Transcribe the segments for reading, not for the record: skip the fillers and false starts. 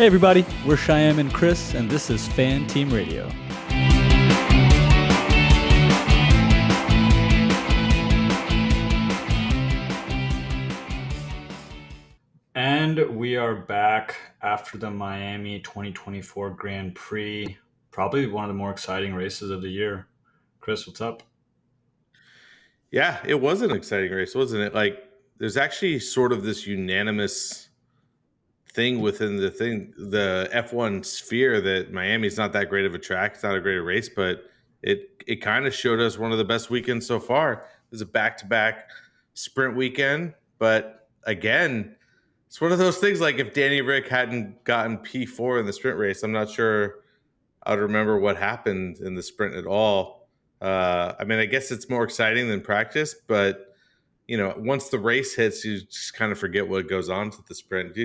Hey everybody, we're Shayem and Chris, and this is Fan Team Radio. And we are back after the Miami 2024 Grand Prix, probably one of the more exciting races of the year. Chris, what's up? Yeah, it was an exciting race, wasn't it? Like, there's actually sort of this unanimous thing within the F1 sphere that Miami's not that great of a track. It's not a great race, but it kind of showed us one of the best weekends so far. It was a back-to-back sprint weekend, but again, it's one of those things like if Danny Rick hadn't gotten P4 in the sprint race, I'm not sure I'd remember what happened in the sprint at all. I mean, I guess it's more exciting than practice, but once the race hits, you just kind of forget what goes on to the sprint.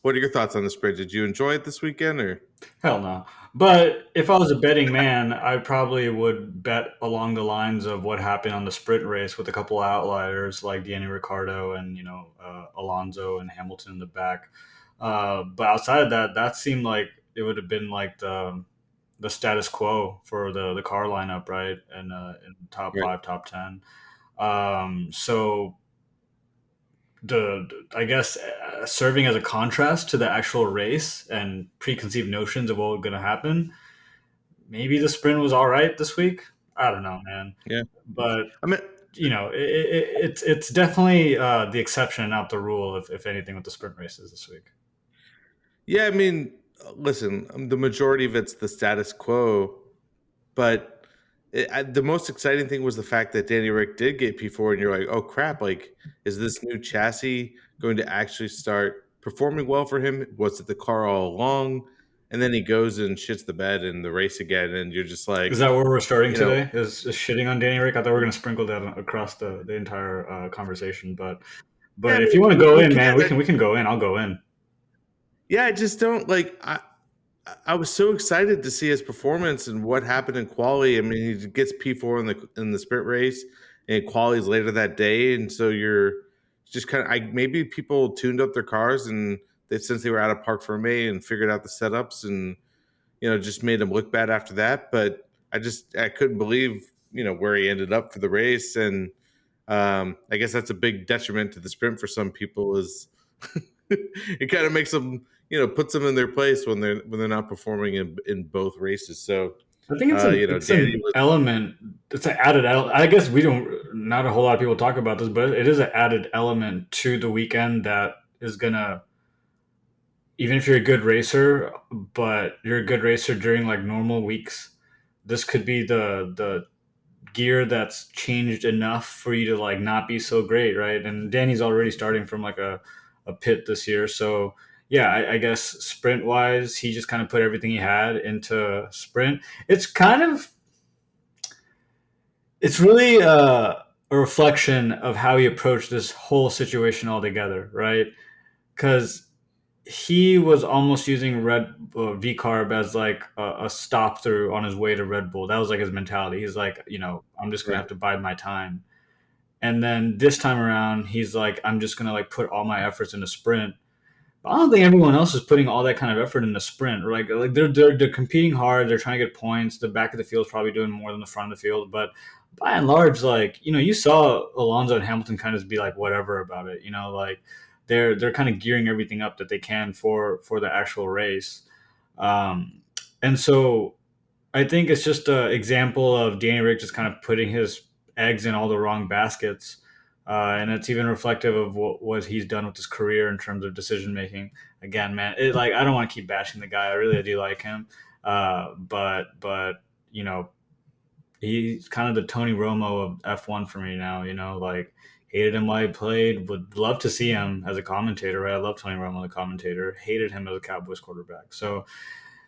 What are your thoughts on the sprint? Did you enjoy it this weekend, or? Hell no. But if I was a betting man, I probably would bet along the lines of what happened on the sprint race with a couple of outliers like Danny Ricciardo and Alonso and Hamilton in the back. But outside of that, that seemed like it would have been like the status quo for the car lineup, right? And in top Right. five, top 10. So I guess serving as a contrast to the actual race and preconceived notions of what was going to happen, maybe the sprint was all right this week. I don't know, man. Yeah. But I mean, it's definitely the exception and not the rule, if anything, with the sprint races this week. yeah. I mean, listen, the majority of it's the status quo, but the most exciting thing was the fact that Danny Rick did get P4, and you're like, oh crap! Like, is this new chassis going to actually start performing well for him? Was it the car all along? And then he goes and shits the bed in the race again, and you're just Is like, that where we're starting you know, today? Is shitting on Danny Rick? I thought we were going to sprinkle that across the entire conversation, yeah, but I if you mean, want to go we in, can. man, we can go in. I'll go in. Yeah, I just don't like. I was so excited to see his performance and what happened in quali. I mean, he gets P4 in the sprint race, and quali's later that day, and so you're just kind of. Maybe people tuned up their cars and since they were out of Park Ferme and figured out the setups and just made him look bad after that. But I couldn't believe where he ended up for the race, and I guess that's a big detriment to the sprint for some people. Is it kind of makes them puts them in their place when they're not performing in both races. So I think it's Danny an was element. It's an added element. I guess we don't. Not a whole lot of people talk about this, but it is an added element to the weekend that is gonna. Even if you're a good racer, but you're a good racer during like normal weeks, this could be the gear that's changed enough for you to like not be so great, right? And Danny's already starting from like a pit this year, so yeah, I guess sprint wise, he just kind of put everything he had into sprint. It's kind of it's really a reflection of how he approached this whole situation altogether, right? Because he was almost using Red V Carb as like a stop through on his way to Red Bull. That was like his mentality. He's like, I'm just gonna right. have to bide my time. And then this time around, he's like, I'm just gonna like put all my efforts into sprint. But I don't think everyone else is putting all that kind of effort in the sprint. Like they're competing hard. They're trying to get points. The back of the field is probably doing more than the front of the field. But by and large, like you saw Alonso and Hamilton kind of be like whatever about it. Like they're kind of gearing everything up that they can for the actual race. Um, and so I think it's just an example of Danny Rick just kind of putting his eggs in all the wrong baskets. And it's even reflective of what he's done with his career in terms of decision making. Again, man, like I don't want to keep bashing the guy. I really do like him, but you know he's kind of the Tony Romo of F1 for me now. Like hated him while he played. Would love to see him as a commentator. Right, I love Tony Romo, the commentator. Hated him as a Cowboys quarterback. So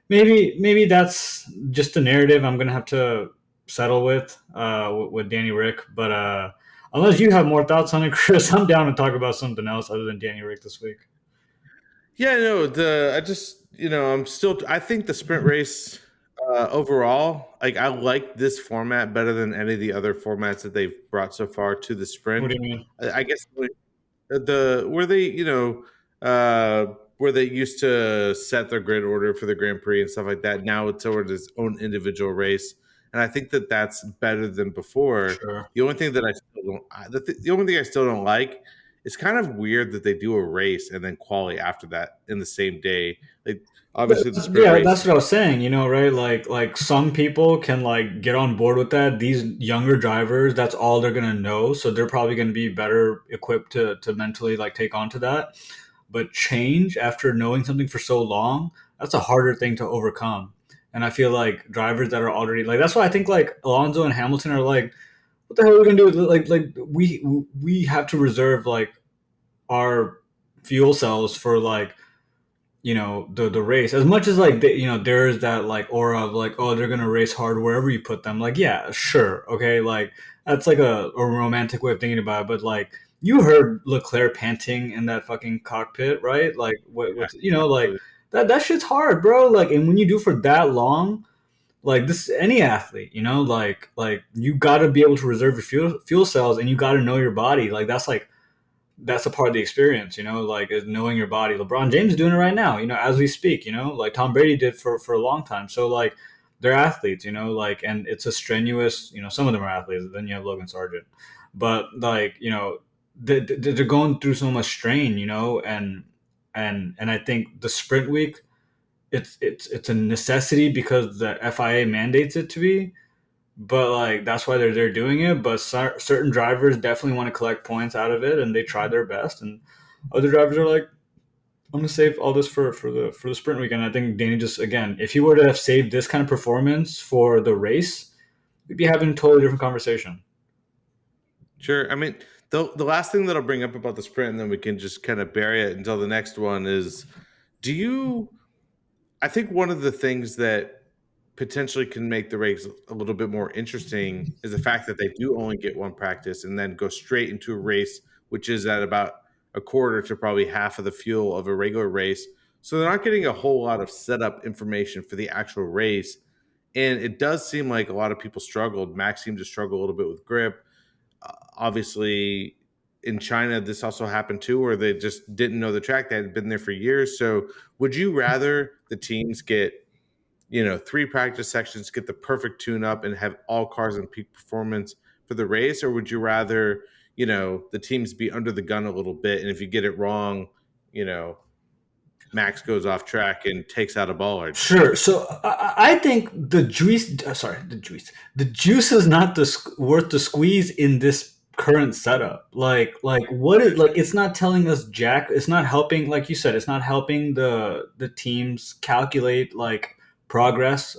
maybe that's just the narrative I'm gonna have to settle with Danny Rick. But unless you have more thoughts on it, Chris, I'm down to talk about something else other than Danny Rick this week. Yeah, no, I just I think the sprint race overall, like I like this format better than any of the other formats that they've brought so far to the What do sprint. you mean? I guess the where they where they used to set their grid order for the Grand Prix and stuff like that. Now it's sort of its own individual race, and I think that that's better than before. Sure. The only thing that I still don't, the only thing I still don't like, it's kind of weird that they do a race and then quali after that in the same day. Like obviously the sprint Yeah, race. that's what I was saying, right? Like some people can like get on board with that. These younger drivers, that's all they're gonna know, so they're probably gonna be better equipped to mentally like take on to that. But change after knowing something for so long, that's a harder thing to overcome. And I feel like drivers that are already like that's why I think like Alonso and Hamilton are like, what the hell are we gonna do? Like we have to reserve like our fuel cells for like the race as much as like there's that like aura of like, oh, they're gonna race hard wherever you put them, like, yeah, sure, okay, like that's like a romantic way of thinking about it, but like you heard Leclerc panting in that fucking cockpit, right? Like Yeah, what's like absolutely. that shit's hard, bro, like, and when you do for that long, like this any athlete, like you got to be able to reserve your fuel cells, and you got to know your body, like that's a part of the experience, like is knowing your body. LeBron James is doing it right now, as we speak, like Tom Brady did for a long time. So like they're athletes, like, and it's a strenuous, some of them are athletes. Then you have Logan Sargent, but like, they're going through so much strain, and I think the sprint week, it's a necessity because the FIA mandates it to be, but like that's why they're doing it. But certain drivers definitely want to collect points out of it, and they try their best. And other drivers are like, I'm gonna save all this for the sprint weekend. I think Danny just, again, if he were to have saved this kind of performance for the race, we'd be having a totally different conversation. Sure. I mean, the last thing that I'll bring up about the sprint, and then we can just kind of bury it until the next one is, do you? I think one of the things that potentially can make the race a little bit more interesting is the fact that they do only get one practice and then go straight into a race, which is at about a quarter to probably half of the fuel of a regular race. So they're not getting a whole lot of setup information for the actual race. And it does seem like a lot of people struggled. Max seemed to struggle a little bit with grip. Obviously, in China, this also happened too, where they just didn't know the track. They had been there for years. So would you rather the teams get, three practice sections, get the perfect tune up, and have all cars in peak performance for the race? Or would you rather, the teams be under the gun a little bit? And if you get it wrong, you know, Max goes off track and takes out a baller. Sure. So I think the juice, the juice is not worth the squeeze in this current setup. Like what is, like, it's not telling us jack. It's not helping, like you said, it's not helping the teams calculate like progress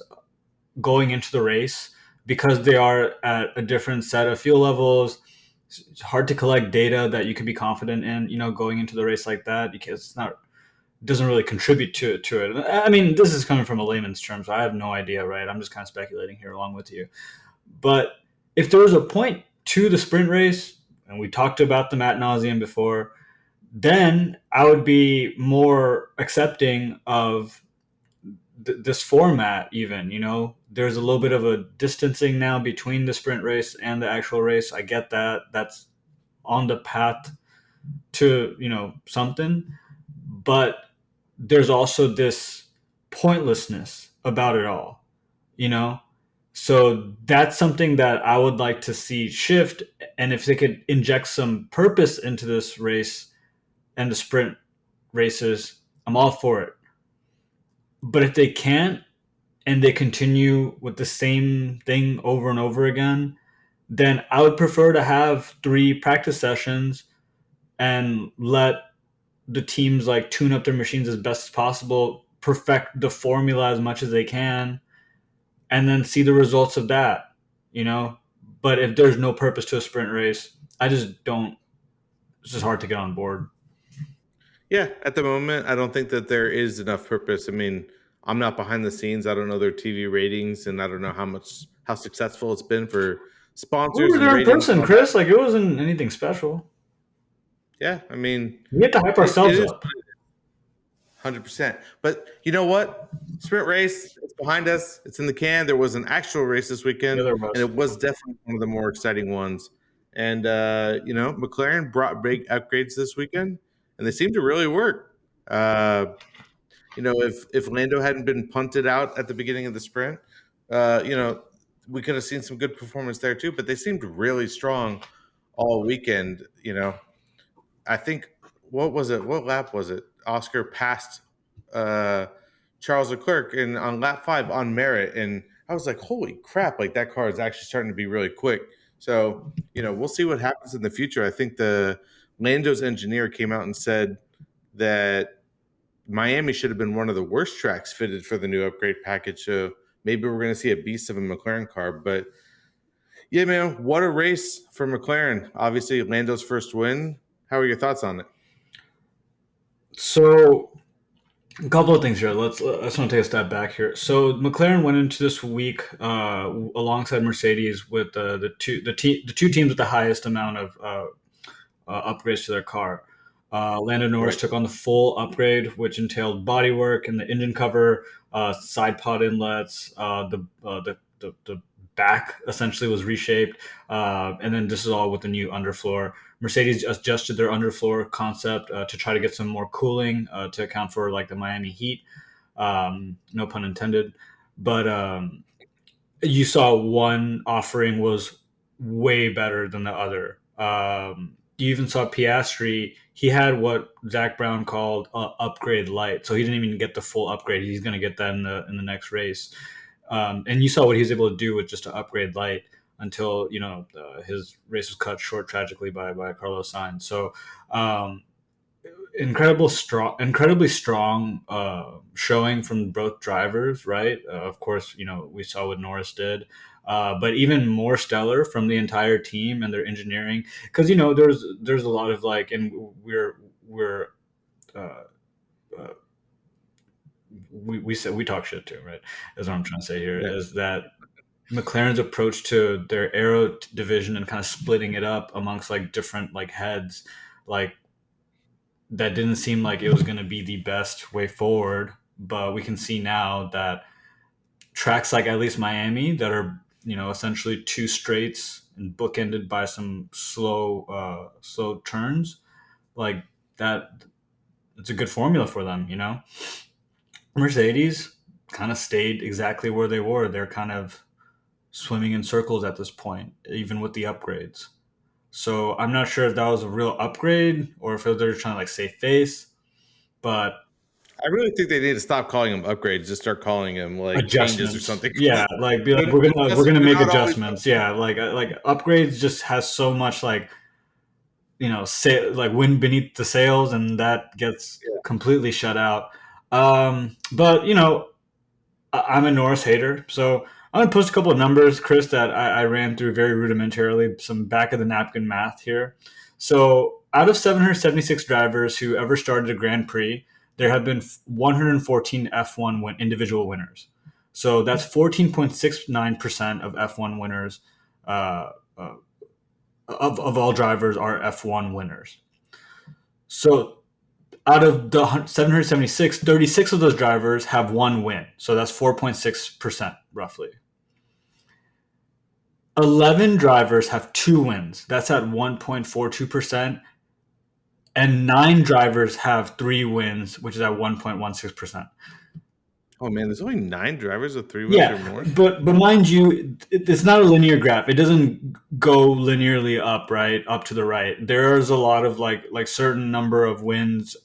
going into the race because they are at a different set of fuel levels. It's hard to collect data that you can be confident in, going into the race like that, because it's not, doesn't really contribute to it. I mean, this is coming from a layman's term, so I have no idea, right? I'm just kind of speculating here along with you. But if there was a point to the sprint race, and we talked about them ad nauseum before, then I would be more accepting of this format. Even, there's a little bit of a distancing now between the sprint race and the actual race. I get that. That's on the path to something, but there's also this pointlessness about it all, you know? So that's something that I would like to see shift. And if they could inject some purpose into this race and the sprint races, I'm all for it. But if they can't, and they continue with the same thing over and over again, then I would prefer to have 3 practice sessions and let the teams like tune up their machines as best as possible, perfect the formula as much as they can, and then see the results of that, you know? But if there's no purpose to a sprint race, I just don't, it's just hard to get on board. Yeah, at the moment, I don't think that there is enough purpose. I mean, I'm not behind the scenes. I don't know their TV ratings, and I don't know how successful it's been for We sponsors were and there in ratings and person, all that. Chris. Like, it wasn't anything special. Yeah, I mean, We have to hype it ourselves is up. 100%. But you know what? Sprint race, it's behind us. It's in the can. There was an actual race this The weekend, other and was. it was definitely one of the more exciting ones. And McLaren brought big upgrades this weekend, and they seem to really work. Uh, if Lando hadn't been punted out at the beginning of the sprint, we could have seen some good performance there too. But they seemed really strong all weekend. I think what was it? What lap was it? Oscar passed uh, Charles Leclerc in on lap 5 on merit, and I was like, "Holy crap! Like that car is actually starting to be really quick." So we'll see what happens in the future. I think the Lando's engineer came out and said that Miami should have been one of the worst tracks fitted for the new upgrade package. So maybe we're going to see a beast of a McLaren car. But yeah, man, what a race for McLaren. Obviously, Lando's first win. How are your thoughts on it? So a couple of things here. I just want to take a step back here. So McLaren went into this week alongside Mercedes with the two teams with the highest amount of upgrades to their car. Lando Norris Right. took on the full upgrade, which entailed bodywork and the engine cover, side pod inlets, the back essentially was reshaped, and then this is all with the new underfloor. Mercedes adjusted their underfloor concept to try to get some more cooling to account for like the Miami heat. No pun intended, but you saw one offering was way better than the other. You even saw Piastri. He had what Zach Brown called upgrade light, so he didn't even get the full upgrade. He's going to get that in the next race. And you saw what he was able to do with just an upgrade light until his race was cut short tragically by Carlos Sainz. So incredibly strong showing from both drivers, right? Of course, we saw what Norris did, but even more stellar from the entire team and their engineering, because there's a lot of like, and we're uh, uh, we said we talk shit too, right? Is what I'm trying to say here Yeah. is that McLaren's approach to their aero division and kind of splitting it up amongst like different like heads, like that didn't seem like it was going to be the best way forward. But we can see now that tracks like at least Miami that are essentially two straights and bookended by some slow turns like that. It's a good formula for them. Mercedes kind of stayed exactly where they were. They're kind of swimming in circles at this point, even with the upgrades. So I'm not sure if that was a real upgrade or if they're trying to like save face, but I really think they need to stop calling them upgrades, just start calling them like changes or adjustments. something. Yeah, like be like we're gonna They're make not always. adjustments. Yeah, like upgrades just has so much like say like wind beneath the sails, and that gets Yeah. completely shut out. But I'm a Norris hater, so I'm gonna post a couple of numbers, Chris, that I ran through very rudimentarily, some back of the napkin math here. So, out of 776 drivers who ever started a Grand Prix, there have been 114 F1 individual winners. So that's 14.69% of F1 winners. Uh, uh, of all drivers are F1 winners. So out of the 776, 36 of those drivers have one win. So that's 4.6% roughly. 11 drivers have two wins. That's at 1.42%. And nine drivers have three wins, which is at 1.16%. Oh man, there's only 9 drivers with 3 wins or Yeah, more. but mind you, it's not a linear graph. It doesn't go linearly up, right, up to the right. There's a lot of like certain number of wins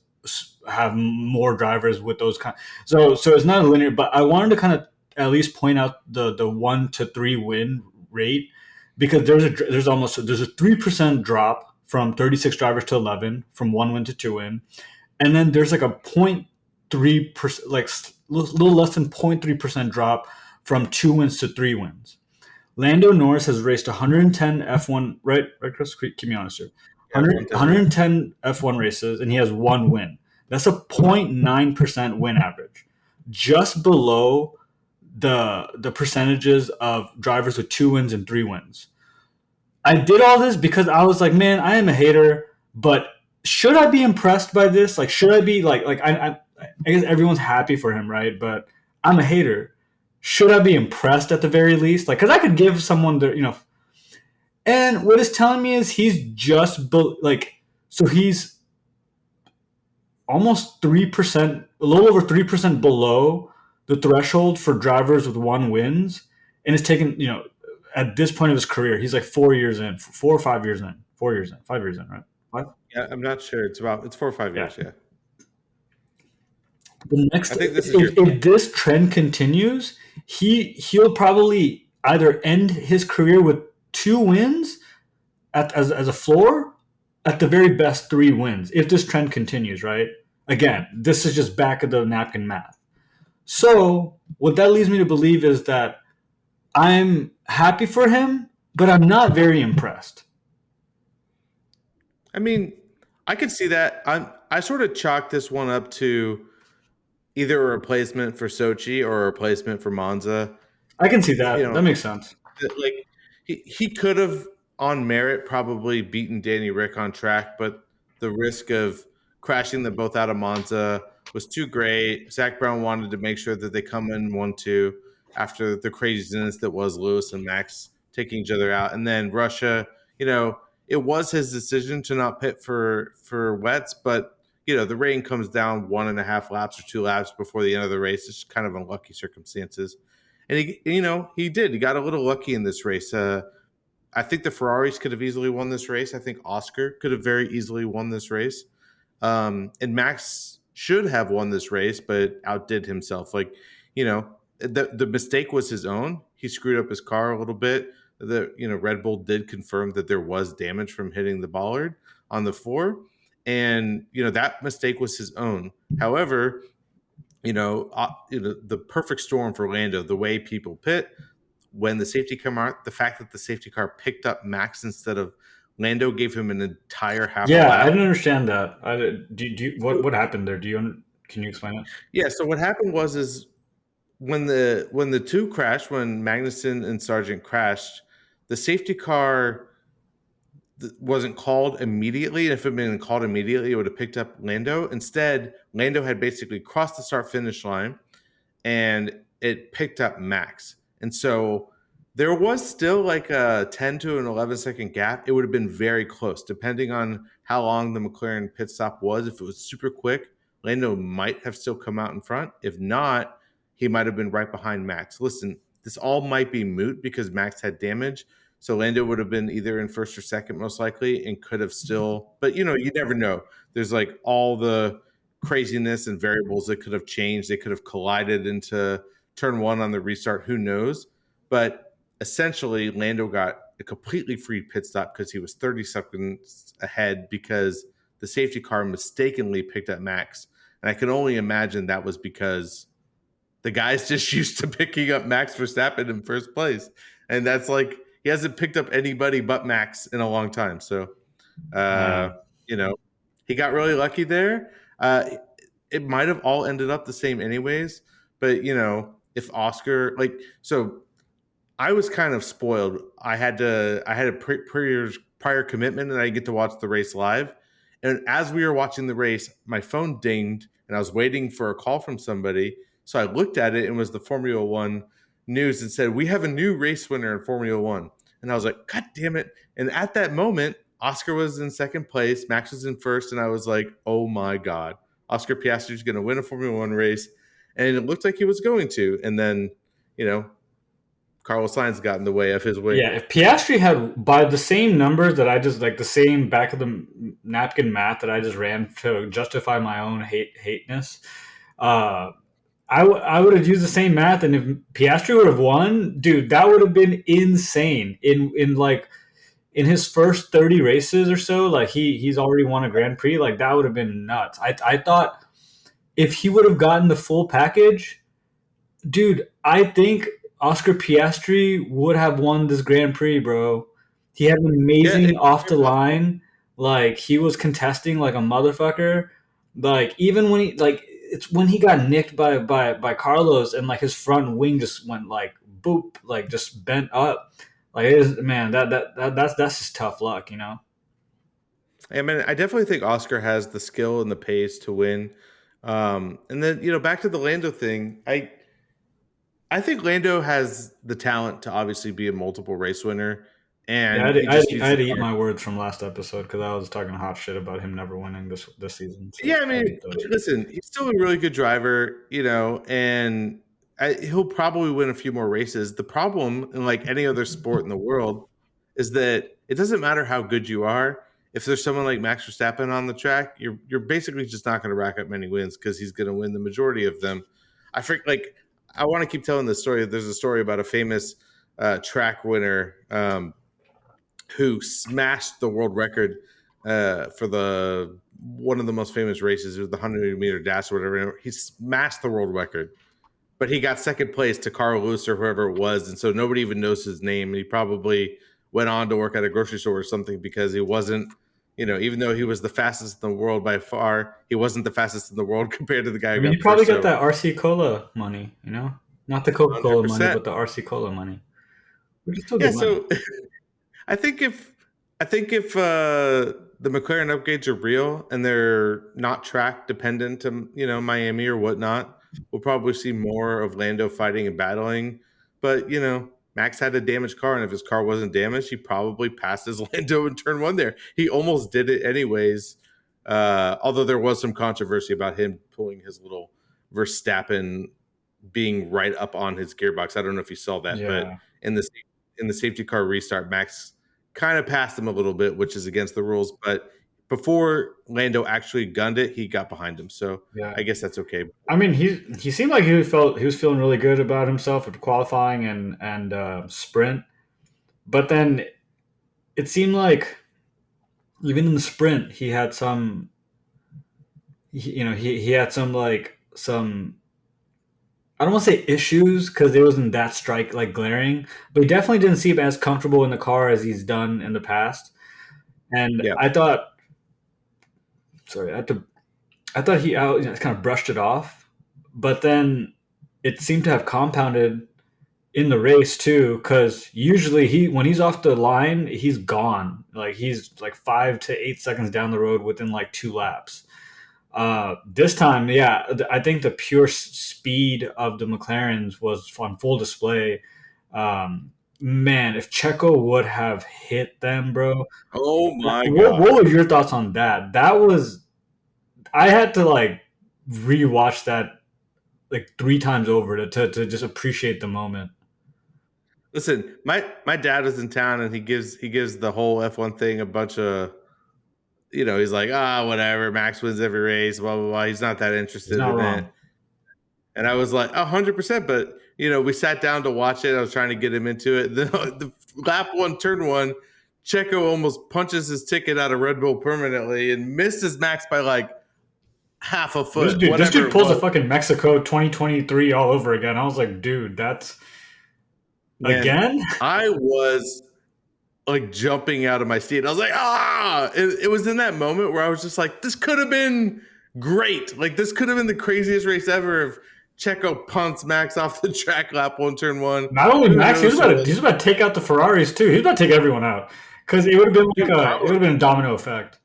have more drivers with those kind. So it's not a linear. But I wanted to kind of at least point out the 1 to 3 win rate, because there's a 3% drop from 36 drivers to 11, from one win to two win, and then there's like a 0.3%, like little less than 0.3% drop from two wins to three wins. Lando Norris has raced 110 F1, right, Chris? Keep me honest here. Yeah, 100, 110. Yeah. 110 F1 races, and he has one win. That's a 0.9% win average, just below the percentages of drivers with two wins and three wins. I did all this because I was like, man, I am a hater, but should I be impressed by this? Like, should I be like I guess everyone's happy for him, right? But I'm a hater. Should I be impressed at the very least? Like, because I could give someone the. And what it's telling me is he's just like, so he's almost 3%, a little over 3% below the threshold for drivers with one wins, and it's taken, at this point of his career, he's like 4 years in, 4 or 5 years in, 4 years in, 5 years in, right? Five? Yeah, I'm not sure. It's 4 or 5 Yeah. years. Yeah, The next, I think this is your if this trend continues, he'll probably either end his career with 2 wins as a floor, at the very best 3 wins, if this trend continues, right? Again, this is just back of the napkin math. So what that leads me to believe is that I'm happy for him, but I'm not very impressed. I mean, I can see that. I sort of chalk this one up to either a replacement for Sochi or a replacement for Monza. I can see You that. That know, makes sense. like he could have on merit probably beaten Danny Rick on track, but the risk of crashing them both out of Monza was too great. Zach Brown wanted to make sure that they come in 1-2 after the craziness that was Lewis and Max taking each other out, and then Russia. You know, it was his decision to not pit for wets, but the rain comes down 1.5 laps or 2 laps before the end of the race. It's kind of unlucky circumstances. And he did. He got a little lucky in this race. I think the Ferraris could have easily won this race. I think Oscar could have very easily won this race. And Max should have won this race, but outdid himself. The mistake was his own. He screwed up his car a little bit. Red Bull did confirm that there was damage from hitting the bollard on the floor, and that mistake was his own. However, the perfect storm for Lando, the way people pit, when the safety car out, the fact that the safety car picked up Max instead of Lando gave him an entire half a Yeah, I lap. didn't understand that. What happened there? Can you explain it? Yeah, so what happened was is when the two crashed, when Magnussen and Sargent crashed, the safety car wasn't called immediately. And if it had been called immediately, it would have picked up Lando. Instead, Lando had basically crossed the start finish line and it picked up Max. And so there was still like a 10 to an 11-second gap. It would have been very close, depending on how long the McLaren pit stop was. If it was super quick, Lando might have still come out in front. If not, he might have been right behind Max. Listen, this all might be moot because Max had damage. So Lando would have been either in first or second, most likely, and could have still, but you never know. There's like all the craziness and variables that could have changed. They could have collided into turn one on the restart. Who knows? But essentially, Lando got a completely free pit stop because he was 30 seconds ahead because the safety car mistakenly picked up Max. And I can only imagine that was because the guy's just used to picking up Max Verstappen in first place. And that's like, he hasn't picked up anybody but Max in a long time. So, uh, Man. you know, he got really lucky there. It might have all ended up the same anyways. But if Oscar so I was kind of spoiled. I had a prior commitment, and I get to watch the race live. And as we were watching the race, my phone dinged, and I was waiting for a call from somebody. So I looked at it, and it was the Formula One news, and said, "We have a new race winner in Formula One." And I was like, "God damn it!" And at that moment, Oscar was in second place, Max was in first, and I was like, "Oh my god, Oscar Piastri is going to win a Formula One race," and it looked like he was going to. And then, you know, Carlos Sainz got in the way of his win. Yeah, if Piastri had, by the same numbers that I just, like the same back of the napkin math that I just ran to justify my own hateness, uh, I would have used the same math, and if Piastri would have won, dude, that would have been insane. In his first 30 races or so, like he's already won a Grand Prix, like that would have been nuts. I thought if he would have gotten the full package, dude, I think Oscar Piastri would have won this Grand Prix, bro. He had an Yeah, amazing it's off very the possible. line. Like he was contesting like a motherfucker. Like even when it's when he got nicked by Carlos, and like his front wing just went like boop, like just bent up. Like it is, man, that's just tough luck. I mean, I definitely think Oscar has the skill and the pace to win. And then back to the Lando thing. I think Lando has the talent to obviously be a multiple race winner. Yeah, and he I, just I needs had the to eat car. my words from last episode because I was talking hot shit about him never winning this season. So Yeah, I I had to mean, eat those. listen, he's still a really good driver, and he'll probably win a few more races. The problem, in like any other sport in the world, is that it doesn't matter how good you are. If there's someone like Max Verstappen on the track, you're basically just not going to rack up many wins because he's going to win the majority of them. Like I want to keep telling this story. There's a story about a famous track winner who smashed the world record for the one of the most famous races. It was the 100-meter dash or whatever. He smashed the world record, but he got second place to Carl Lewis or whoever it was, and so nobody even knows his name. And he probably went on to work at a grocery store or something because he wasn't. Even though he was the fastest in the world by far, he wasn't the fastest in the world compared to the guy I who mean, you got probably first. get So that RC Cola money, not the Coca Cola money, 100%. but the RC Cola money, which is still Yeah. good money. So I think if the McLaren upgrades are real and they're not track dependent to Miami or whatnot, we'll probably see more of Lando fighting and battling. But Max had a damaged car, and if his car wasn't damaged, he probably passes Lando in turn one. There, he almost did it anyways. Although there was some controversy about him pulling his little Verstappen being right up on his gearbox. I don't know if you saw that, but Yeah, in the safety car restart, Max kind of passed him a little bit, which is against the rules. But before Lando actually gunned it, he got behind him. So yeah. I guess that's okay. I mean, he seemed like he was feeling really good about himself at qualifying and sprint, but then it seemed like even in the sprint he had some he had some like some I don't want to say issues because it wasn't that strike like glaring, but he definitely didn't seem as comfortable in the car as he's done in the past. And Yeah. I thought, sorry, I thought he kind of brushed it off, but then it seemed to have compounded in the race too. Because usually when he's off the line, he's gone. Like he's like 5 to 8 seconds down the road within like 2 laps. This time, yeah, I think the pure speed of the McLarens was on full display. Man, if Checo would have hit them, bro, Oh my what gosh. were your thoughts on that? That was I had to like rewatch that like 3 times over to just appreciate the moment. Listen, my dad is in town, and he gives the whole F1 thing a bunch of he's like, whatever, Max wins every race, blah blah blah. He's not that He's interested not in wrong. it. And I was like, 100%. But, we sat down to watch it. I was trying to get him into it. The lap one, turn one, Checo almost punches his ticket out of Red Bull permanently and misses Max by like half a foot, This whatever dude it pulls a was. fucking Mexico 2023 all over again. I was like, dude, that's Man, again. I was like jumping out of my seat. I was like, it was in that moment where I was just like, this could have been great. Like, this could have been the craziest race ever if Checo punts Max off the track lap one, turn one. Not only Who Max, knows who he was else? about to take out the Ferraris too. He was about to take everyone out because it would have been like Dude, it would have been a domino effect.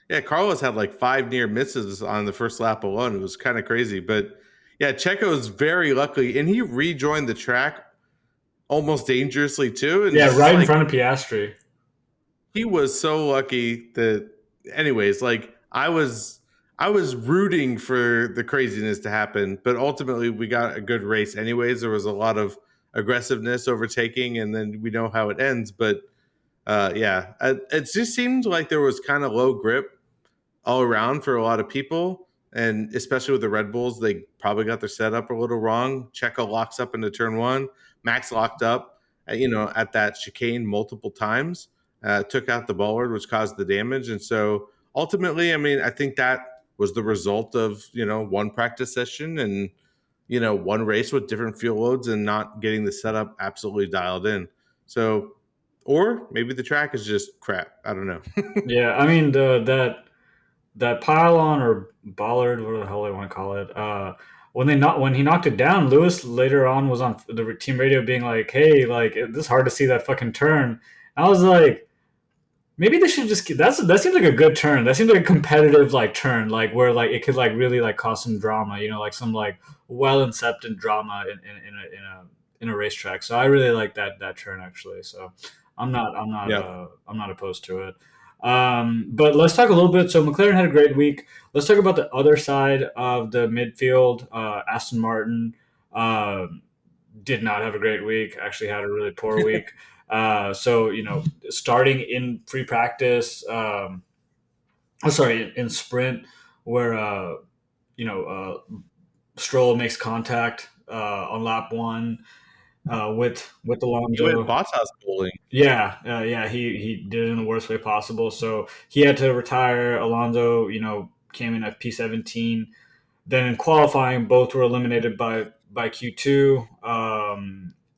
yeah, Carlos had like 5 near misses on the first lap alone. It was kind of crazy. But yeah, Checo is very lucky, and he rejoined the track almost dangerously too. And Yeah, it's just right in front like of Piastri. he was so lucky that anyways, like I was rooting for the craziness to happen, but ultimately we got a good race anyways. There was a lot of aggressiveness overtaking, and then we know how it ends. But yeah, it just seemed like there was kind of low grip all around for a lot of people. And especially with the Red Bulls, they probably got their setup a little wrong. Checo locks up into turn one. Max locked up, at that chicane multiple times, took out the bollard, which caused the damage. And so ultimately, I mean, I think that was the result of, one practice session and, one race with different fuel loads and not getting the setup absolutely dialed in. So, or maybe the track is just crap. I don't know. Yeah, I mean that pylon or bollard, whatever the hell they want to call it. When he knocked it down, Lewis later on was on the team radio being like, "Hey, like this is hard to see that fucking turn." I was like, maybe they should just that seems like a good turn. That seems like a competitive like turn, like where like it could like really like cause some drama, like some like well incepted drama in a racetrack. So I really like that turn actually. So Yeah. I'm not opposed to it. But let's talk a little bit. So McLaren had a great week. Let's talk about the other side of the midfield. Aston Martin did not have a great week. Actually, had a really poor week. So starting in free practice, in sprint, where Stroll makes contact on lap one with He went Alonso. boss house bowling. Yeah, he did it in the worst way possible. So he had to retire. Alonso, came in at P17. Then in qualifying, both were eliminated by Q2.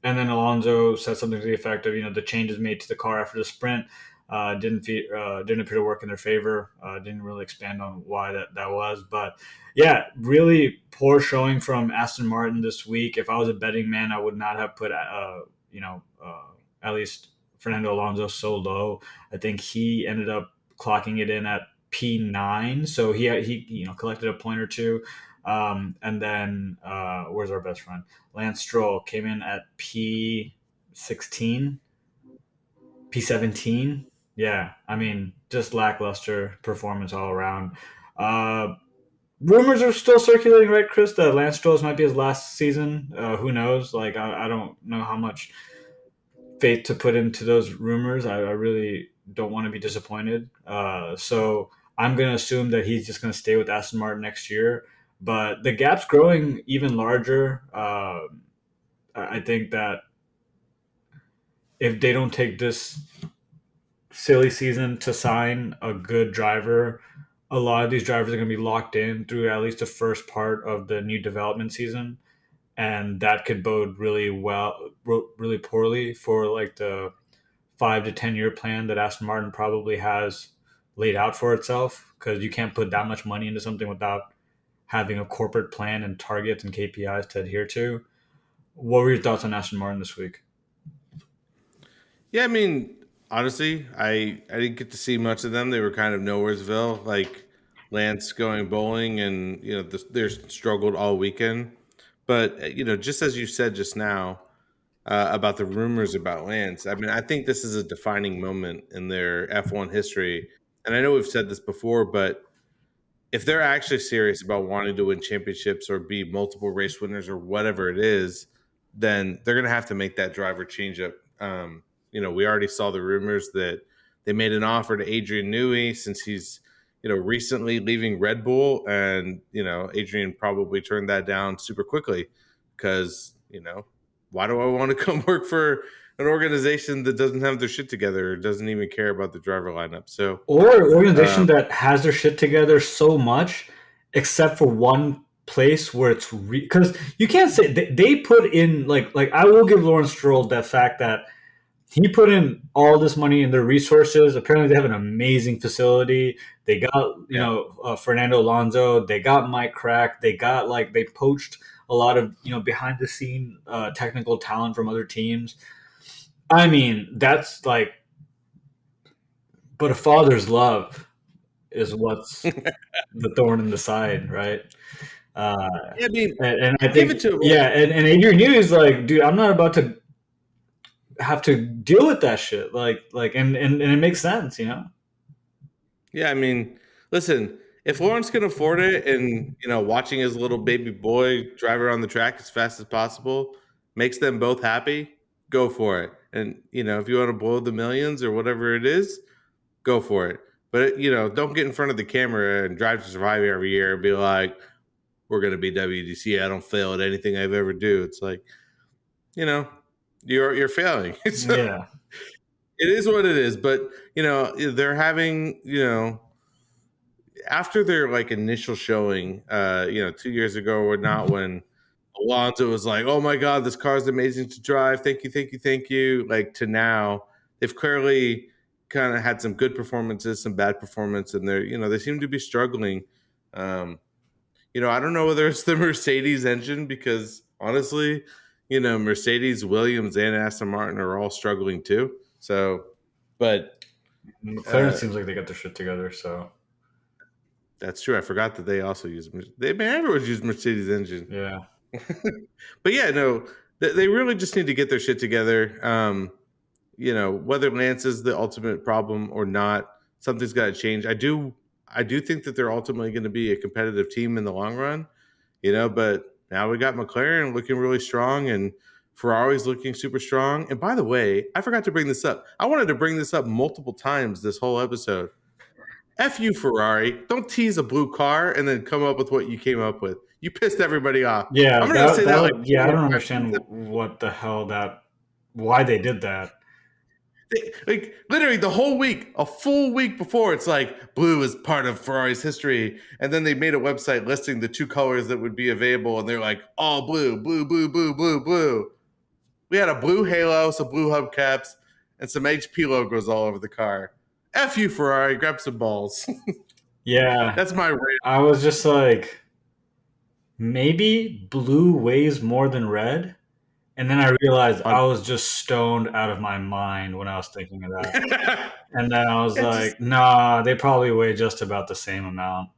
And then Alonso said something to the effect of, the changes made to the car after the sprint didn't appear to work in their favor. Didn't really expand on why that was, but yeah, really poor showing from Aston Martin this week. If I was a betting man, I would not have put at least Fernando Alonso so low. I think he ended up clocking it in at P9, so he collected a point or two. And then where's our best friend? Lance Stroll came in at P16, P17. Yeah, I mean, just lackluster performance all around. Uh, Rumors are still circulating, right, Chris, that Lance Stroll's might be his last season. Who knows? Like, I don't know how much faith to put into those rumors. I really don't want to be disappointed. So I'm going to assume that he's just going to stay with Aston Martin next year. But the gap's growing even larger. I think that if they don't take this silly season to sign a good driver, a lot of these drivers are going to be locked in through at least the first part of the new development season. And that could bode really poorly for like the 5 to 10 year plan that Aston Martin probably has laid out for itself, because you can't put that much money into something without having a corporate plan and targets and KPIs to adhere to. What were your thoughts on Aston Martin this week? Yeah, I mean, honestly, I didn't get to see much of them. They were kind of nowheresville, like Lance going bowling, and they're struggled all weekend. But just as you said just now about the rumors about Lance, I mean, I think this is a defining moment in their F1 history. And I know we've said this before, but if they're actually serious about wanting to win championships or be multiple race winners or whatever it is, then they're going to have to make that driver change up. We already saw the rumors that they made an offer to Adrian Newey since he's, recently leaving Red Bull, and Adrian probably turned that down super quickly because why do I want to come work for an organization that doesn't have their shit together or doesn't even care about the driver lineup? So Or an organization um, that has their shit together so much, except for one place where it's because you can't say they put in like I will give Lawrence Stroll that fact that he put in all this money in their resources. Apparently, they have an amazing facility. They got yeah. Fernando Alonso. They got Mike Crack. They poached a lot of behind the scene technical talent from other teams. I mean, that's like, but a father's love is what's the thorn in the side, right? Uh, Yeah, I mean, and I I give it think, to him. yeah, and Adrian Newey is like, dude, I'm not about to have to deal with that shit. And it makes sense, you know? Yeah, I mean, listen, if Lawrence can afford it and, watching his little baby boy drive around the track as fast as possible makes them both happy, go for it. And, if you want to blow the millions or whatever it is, go for it. But, don't get in front of the camera and drive to survive every year and be like, we're going to be WDC. I don't fail at anything I've ever do. It's like, you know, you're failing. So Yeah. it is what it is. But, they're having, after their like initial showing, 2 years ago or not, when Alonso was like, "Oh my God, this car is amazing to drive. Thank you, thank you, thank you." Like to now, they've clearly kind of had some good performances, some bad performance, and they seem to be struggling. Um, I don't know whether it's the Mercedes engine because honestly, Mercedes, Williams, and Aston Martin are all struggling too. So, but McLaren uh, seems like they got their shit together, so that's true. I forgot that they also use everyone's used Mercedes engine. yeah. But yeah, no, they really just need to get their shit together. whether Lance is the ultimate problem or not, something's got to change. I do think that they're ultimately going to be a competitive team in the long run, but now we got McLaren looking really strong and Ferrari's looking super strong. And by the way, I forgot to bring this up. I wanted to bring this up multiple times this whole episode. F you, Ferrari. Don't tease a blue car and then come up with what you came up with. You pissed everybody off. Yeah, I'm going to say that like yeah, four I or don't five times. understand what the hell why they did that. Like literally the whole week, a full week before, it's like blue is part of Ferrari's history, and then they made a website listing the two colors that would be available, and they're like all blue, blue, blue, blue, blue, blue. We had a blue halo, some blue hubcaps, and some HP logos all over the car. F you, Ferrari. Grab some balls. Yeah, That's my rant. I was just like, maybe blue weighs more than red. And then I realized On I was just stoned out of my mind when I was thinking of that. And then I was it just like, nah, they probably weigh just about the same amount.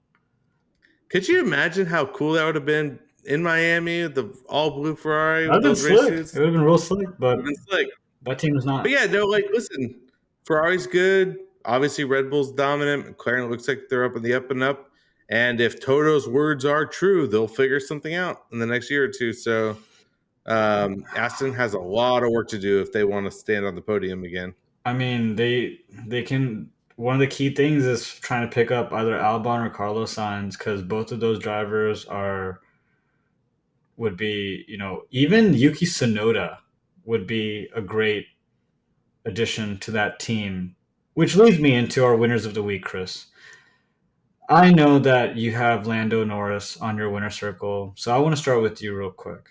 could you imagine how cool that would have been in Miami, the all blue Ferrari That would with have been those race slick. It suits? would have been real slick, Would but have been slick. that team is But not. yeah, no, like listen, Ferrari's good. Obviously, Red Bull's dominant. McLaren looks like they're up in the up and up. And if Toto's words are true, they'll figure something out in the next year or two. So Aston has a lot of work to do if they want to stand on the podium again. I mean, they can. One of the key things is trying to pick up either Albon or Carlos Sainz because both of those drivers would be, even Yuki Tsunoda would be a great addition to that team. Which leads me into our winners of the week, Chris. I know that you have Lando Norris on your winner circle, so I want to start with you real quick.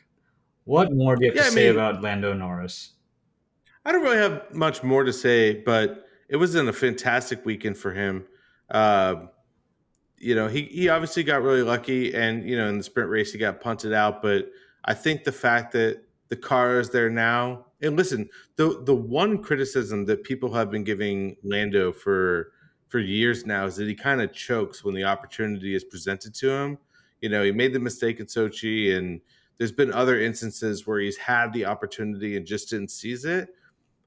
What more do you have to Yeah, I say mean, about Lando Norris? I don't really have much more to say, but it was in a fantastic weekend for him. Uh, he obviously got really lucky, and in the sprint race he got punted out. But I think the fact that the car is there now, and listen, the one criticism that people have been giving Lando for years now is that he kind of chokes when the opportunity is presented to him. He made the mistake in Sochi, and there's been other instances where he's had the opportunity and just didn't seize it.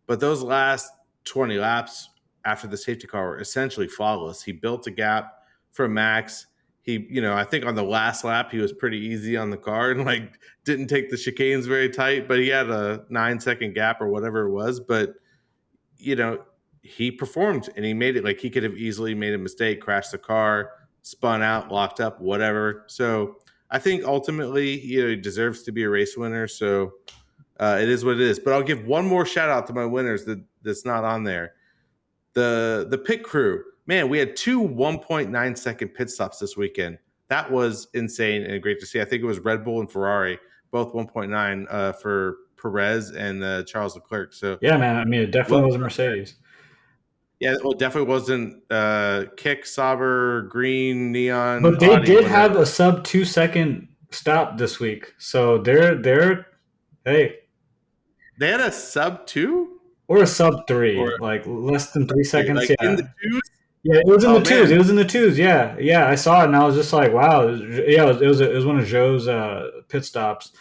But those last 20 laps after the safety car were essentially flawless. He built a gap from Max. I think on the last lap he was pretty easy on the car and like didn't take the chicanes very tight, but he had a 9-second gap or whatever it was. But you know, he performed and he made it. Like he could have easily made a mistake, crashed the car, spun out, locked up, whatever. So I think ultimately, he deserves to be a race winner. So it is what it is. But I'll give one more shout out to my winners that's not on there. The pit crew. Man, we had two 1.9-second pit stops this weekend. That was insane and great to see. I think it was Red Bull and Ferrari, both 1.9 for Perez and Charles Leclerc. So Yeah, man. I mean, it definitely well, was a Mercedes, yeah, well, it definitely wasn't Kick, Sauber, Green, Neon, but they Audi, did whatever. have a sub 2 second stop this week. So they're hey, They had a sub two or a sub three, or like less than sub three three, seconds. like in the Yeah, twos. yeah. It was in the Oh twos. man, It was in the twos. Yeah, yeah. I saw it and I was just like, wow. Yeah, it was one of Joe's pit stops.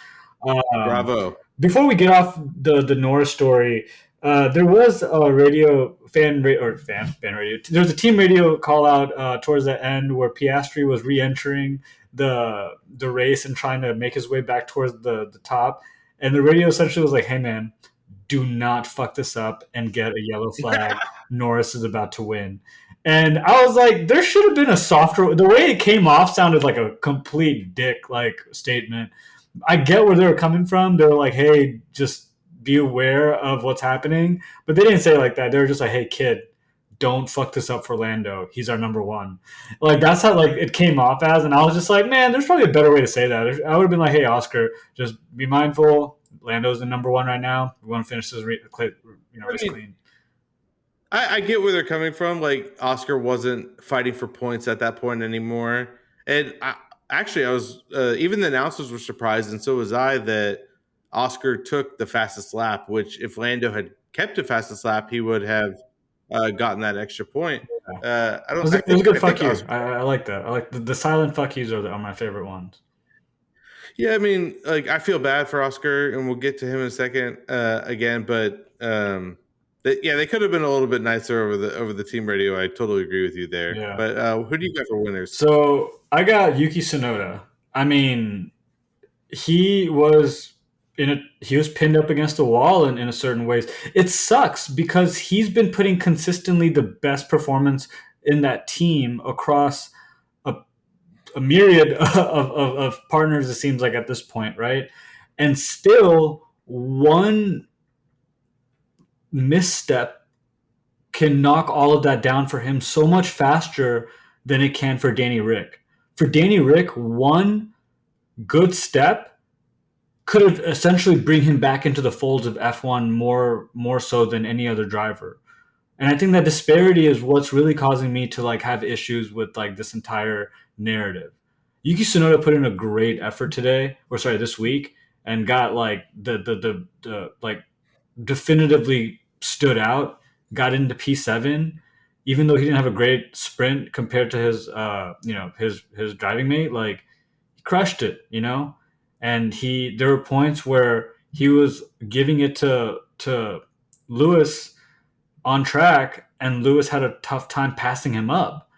Um, bravo. Before we get off the Norris story, there was a radio or fan radio. There was a team radio call out towards the end where Piastri was re-entering the race and trying to make his way back towards the top, and the radio essentially was like, "Hey man, do not fuck this up and get a yellow flag. Norris is about to win." And I was like, there should have been a softer. The way it came off sounded like a complete dick like statement. I get where they were coming from. They were like, "Hey, just be aware of what's happening," but they didn't say it like that. They were just like, "Hey, kid, don't fuck this up for Lando. He's our number one." Like that's how like it came off as, and I was just like, "Man, there's probably a better way to say that." I would have been like, "Hey, Oscar, just be mindful. Lando's the number one right now. We want to finish this I race mean, clean." I get where they're coming from. Like Oscar wasn't fighting for points at that point anymore, and I was even the announcers were surprised, and so was I that Oscar took the fastest lap. Which if Lando had kept the fastest lap, he would have gotten that extra point. Yeah. I don't. It was a good I fuck think you. Oscar. I like that. I like the silent fuck yous are my favorite ones. Yeah, I mean, like I feel bad for Oscar, and we'll get to him in a second again, but. They could have been a little bit nicer over the team radio. I totally agree with you there. Yeah. But who do you got for winners? So I got Yuki Tsunoda. I mean, he was he was pinned up against the wall in a certain ways. It sucks because he's been putting consistently the best performance in that team across a, a myriad of partners, it seems like at this point, right? And still one misstep can knock all of that down for him so much faster than it can for Danny Rick. For Danny Rick, one good step could have essentially bring him back into the folds of F1 more so than any other driver. And I think that disparity is what's really causing me to like have issues with like this entire narrative. Yuki Tsunoda put in a great effort today, or sorry, this week, and got like the like definitively stood out, got into P7, even though he didn't have a great sprint compared to his his driving mate, like he crushed it, And there were points where he was giving it to Lewis on track, and Lewis had a tough time passing him up.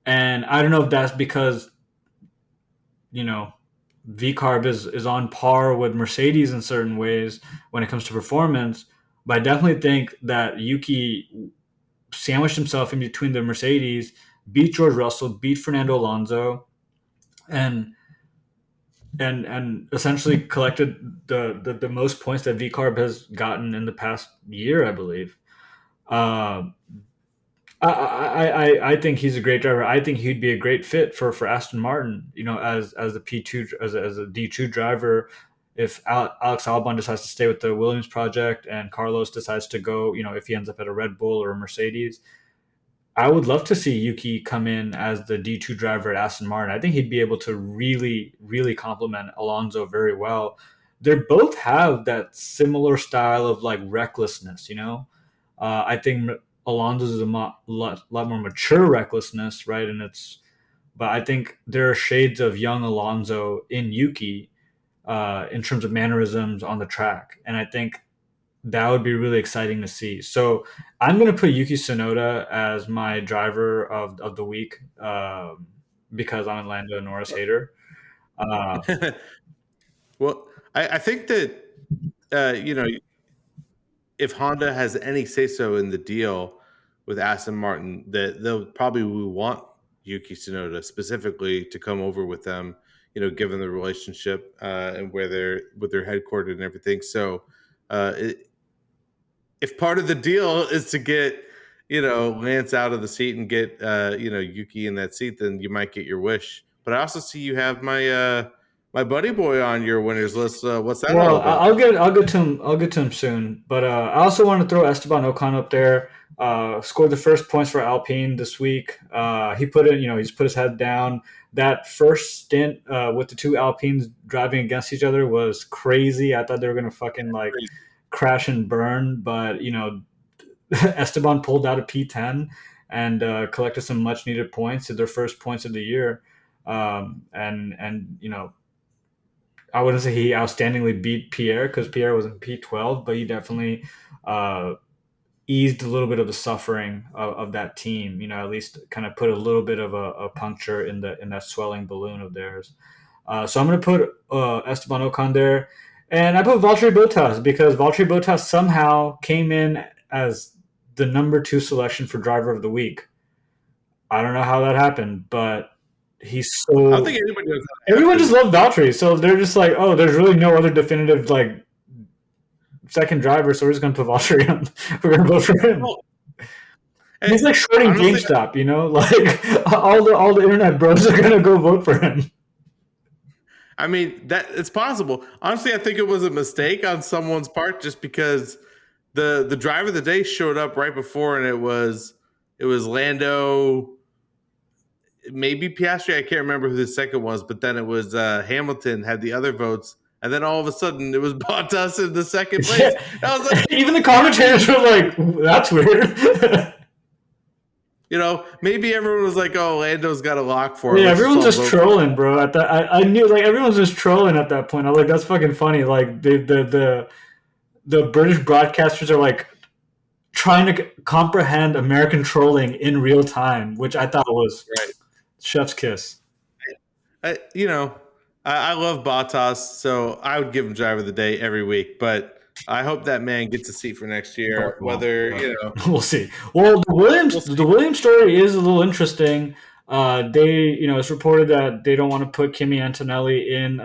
And I don't know if that's because, you know, VCarb is on par with Mercedes in certain ways when it comes to performance, but I definitely think that Yuki sandwiched himself in between the Mercedes, beat George Russell, beat Fernando Alonso, and essentially collected the most points that VCarb has gotten in the past year, I believe. Uh, I think he's a great driver. I think he'd be a great fit for Aston Martin. As a P2 as a D2 driver. If Alex Albon decides to stay with the Williams project and Carlos decides to go, if he ends up at a Red Bull or a Mercedes, I would love to see Yuki come in as the D2 driver at Aston Martin. I think he'd be able to really, really complement Alonso very well. They both have that similar style of like recklessness, I think Alonso's is a lot more mature recklessness, right? But I think there are shades of young Alonso in Yuki in terms of mannerisms on the track, and I think that would be really exciting to see. So I'm going to put Yuki Tsunoda as my driver of the week because I'm a Lando Norris hater. Uh, Well, I think that if Honda has any say so in the deal with Aston Martin, that they'll probably want Yuki Tsunoda specifically to come over with them. Given the relationship and where they're headquartered and everything. So, if part of the deal is to get Lance out of the seat and get Yuki in that seat, then you might get your wish. But I also see you have my buddy boy on your winners list. What's that all well, about? I'll get to him. I'll get to him soon. But I also want to throw Esteban Ocon up there. Scored the first points for Alpine this week. He put in, he's put his head down. That first stint with the two Alpines driving against each other was crazy. I thought they were gonna fucking like crash and burn, but Esteban pulled out a P10 and collected some much needed points, their first points of the year. And I wouldn't say he outstandingly beat Pierre because Pierre was in P12, but he definitely uh, eased a little bit of the suffering of that team. At least kind of put a little bit of a puncture in that swelling balloon of theirs. So I'm going to put Esteban Ocon there, and I put Valtteri Bottas because Valtteri Bottas somehow came in as the number 2 selection for driver of the week. I don't know how that happened, but he's I don't so think anybody knows how that everyone just happened. loved Valtteri, so they're just like, oh, there's really no other definitive like second driver, so we're just gonna put Valtteri on. We're gonna vote for him. Well, He's like shorting honestly, GameStop, Like all the internet bros are gonna go vote for him. I mean that it's possible. Honestly, I think it was a mistake on someone's part, just because the driver of the day showed up right before, and it was Lando, maybe Piastri. I can't remember who the second was, but then it was Hamilton had the other votes, and then all of a sudden it was Bottas in the second place. Yeah. I was like, Even the commentators were like, "That's weird." maybe everyone was like, "Oh, Lando's got a lock for it. Yeah, Let's just everyone's all just vote for trolling, bro. At that, I knew like everyone's just trolling at that point. I was like, that's fucking funny. Like the British broadcasters are like trying to comprehend American trolling in real time, which I thought was Right. chef's kiss. You know, I love Bottas, so I would give him driver of the day every week. But I hope that man gets a seat for next year. Well, Whether you know, we'll see. Well, we'll The see. Williams story is a little interesting. It's reported that they don't want to put Kimi Antonelli in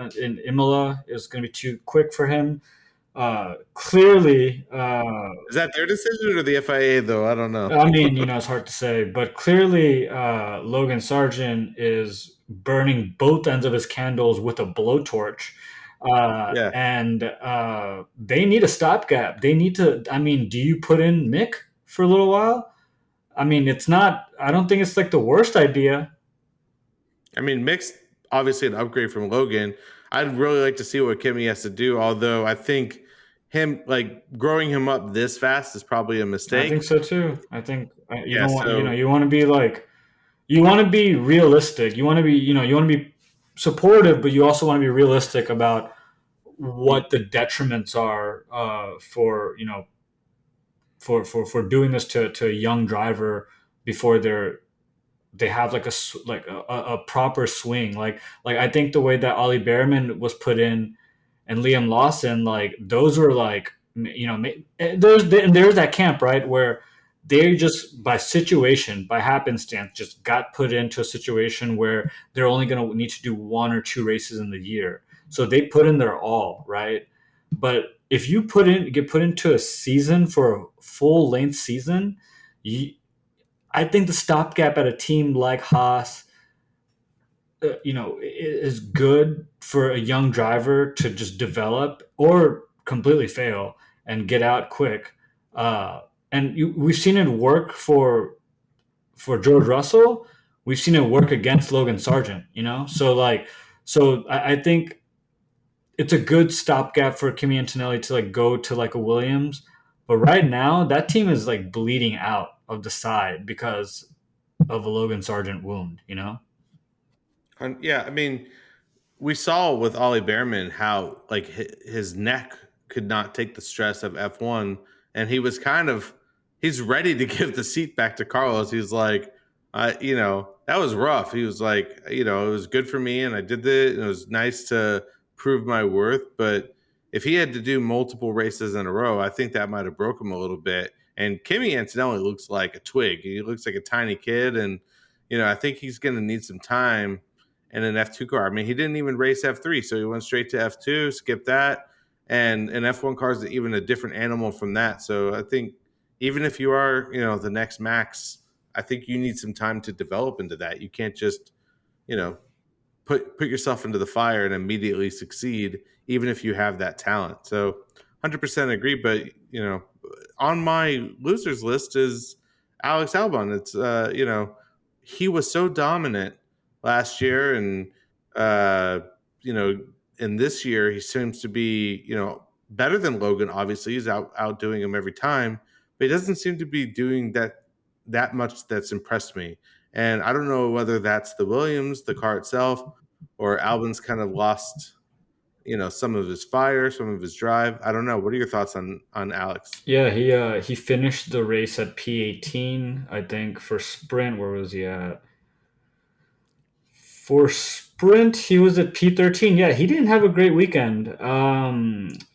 Imola. It's going to be too quick for him. Clearly, Is that their decision or the FIA though? I don't know. I mean, it's hard to say, but clearly, Logan Sargent is burning both ends of his candles with a blowtorch. Yeah. And they need a stopgap. They need to. I mean, do you put in Mick for a little while? I mean, it's not. I don't think it's like the worst idea. I mean, mixed obviously an upgrade from Logan. I'd really like to see what Kimmy has to do. Although I think him like growing him up this fast is probably a I think mistake. so too. I think you Yeah. don't want. So You want to be like. You want to be realistic. You want to be. You want to be supportive, but you also want to be realistic about what the detriments are for for doing this to a young driver before they have like a proper swing. Like I think the way that Ollie Behrman was put in and Liam Lawson, like those were like there's that camp right where they just by happenstance just got put into a situation where they're only going to need to do one or two races in the year, so they put in their all, right? But if you get put into a season for a full length season, you, I think the stopgap at a team like Haas, is good for a young driver to just develop or completely fail and get out quick. We've seen it work for George Russell. We've seen it work against Logan Sargent. I think it's a good stopgap for Kimi Antonelli to like go to like a Williams. But right now, that team is like bleeding out of the side because of a Logan Sargent wound. yeah, I mean, we saw with Ollie Behrman how like his neck could not take the stress of F1, and he was kind of he's ready to give the seat back to Carlos. He's like, that was rough. He was like, it was good for me, and I did it. And it was nice to prove my worth. But if he had to do multiple races in a row, I think that might have broke him a little bit. And Kimi Antonelli looks like a twig. He looks like a tiny kid, and I think he's going to need some time in an F2 car. I mean, he didn't even race F3, so he went straight to F2, skipped that. And an F1 car is even a different animal from that. So I think even if you are, the next Max, I think you need some time to develop into that. You can't just, you know, put yourself into the fire and immediately succeed, even if you have that talent. So 100% agree. But, on my losers list is Alex Albon. It's, he was so dominant last year, and you know, and this year he seems to be better than Logan. Obviously, he's outdoing him every time, but he doesn't seem to be doing that much that's impressed me. And I don't know whether that's the Williams, the car itself, or Albon's kind of lost some of his fire, some of his drive. I don't know. What are your thoughts on Alex? Yeah, he finished the race at P18, I think. For sprint, where was he at? For sprint, he was at P13. Yeah, he didn't have a great weekend.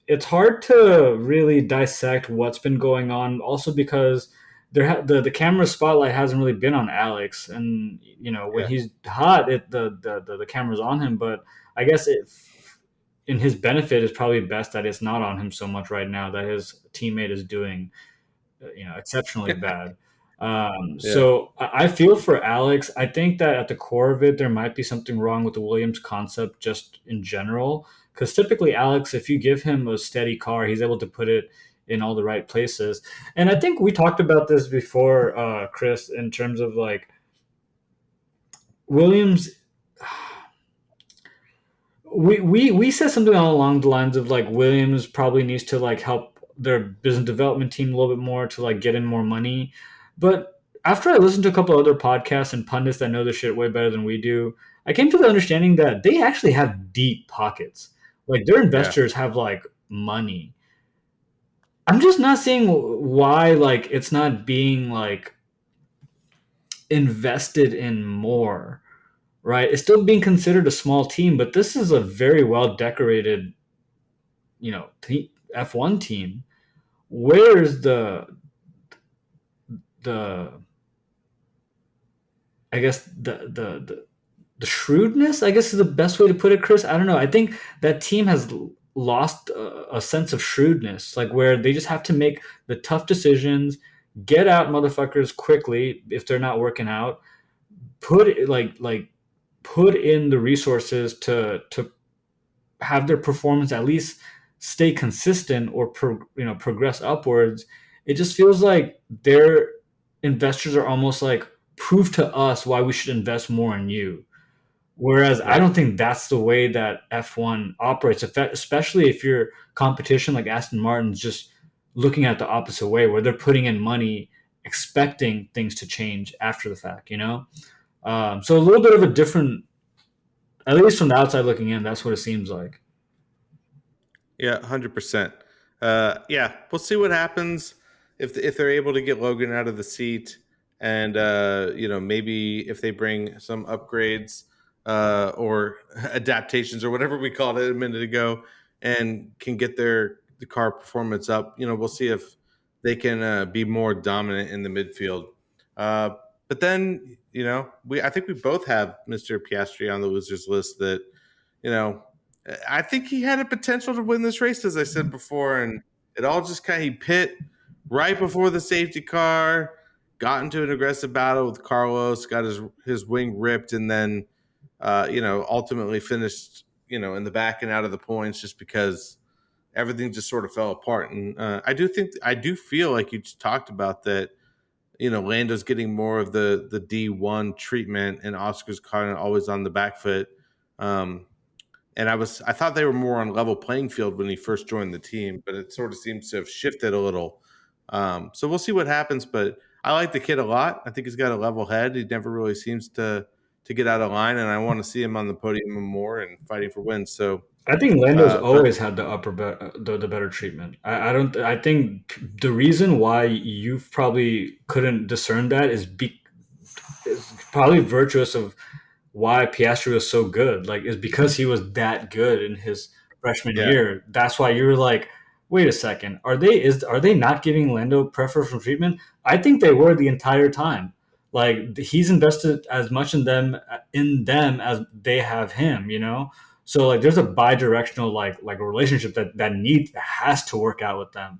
It's hard to really dissect what's been going on, also because the camera spotlight hasn't really been on Alex, and when Yeah. he's hot, the camera's on him. But I guess in his benefit, it's probably best that it's not on him so much right now. That his teammate is doing exceptionally bad. Yeah. So I feel for Alex. I think that at the core of it, there might be something wrong with the Williams concept just in general. Because typically, Alex, if you give him a steady car, he's able to put it in all the right places. And I think we talked about this before, Chris, in terms of like Williams. We said something along the lines of like Williams probably needs to like help their business development team a little bit more to like get in more money. But after I listened to a couple other podcasts and pundits that know this shit way better than we do, I came to the understanding that they actually have deep pockets. Like their Yeah. investors have like money. I'm just not seeing why like it's not being like invested in more, right? It's still being considered a small team, but this is a very well decorated, F1 team. Where's the I guess the shrewdness, I guess, is the best way to put it, Chris. I don't know. I think that team has lost a sense of shrewdness, like where they just have to make the tough decisions, get out motherfuckers quickly if they're not working out, like put in the resources to have their performance at least stay consistent or progress upwards. It just feels like their investors are almost like prove to us why we should invest more in you. Whereas I Right. don't think that's the way that F1 operates, especially if your competition like Aston Martin's just looking at the opposite way, where they're putting in money expecting things to change after the fact, you know? So a little bit of a different, at least from the outside looking in, that's what it seems like. Yeah, 100%. Yeah, we'll see what happens if they're able to get Logan out of the seat, and maybe if they bring some upgrades or adaptations or whatever we called it a minute ago, and can get the car performance up. We'll see if they can be more dominant in the midfield. Uh, but then we I think we both have Mr. Piastri on the losers list that you know I think he had a potential to win this race, as I said before, and it all just kind of he pit right before the safety car, got into an aggressive battle with Carlos, got his wing ripped, and then ultimately finished in the back and out of the points just because everything just sort of fell apart. And I do feel like you just talked about that. Lando's getting more of the D1 treatment, and Oscar's kind of always on the back foot. Um, and I thought they were more on level playing field when he first joined the team, but it sort of seems to have shifted a little. So we'll see what happens. But I like the kid a lot. I think he's got a level head. He never really seems to get out of line, and I want to see him on the podium more and fighting for wins. So, I think Lando's but always had the better treatment. I don't. I think the reason why you probably couldn't discern that is probably virtuous of why Piastri was so good. Like, is because he was that good in his freshman yeah, year. That's why you were like, wait a second, are they not giving Lando preferential treatment? I think they were the entire time. Like he's invested as much in them as they have him. So like there's a bi-directional like a relationship that has to work out with them.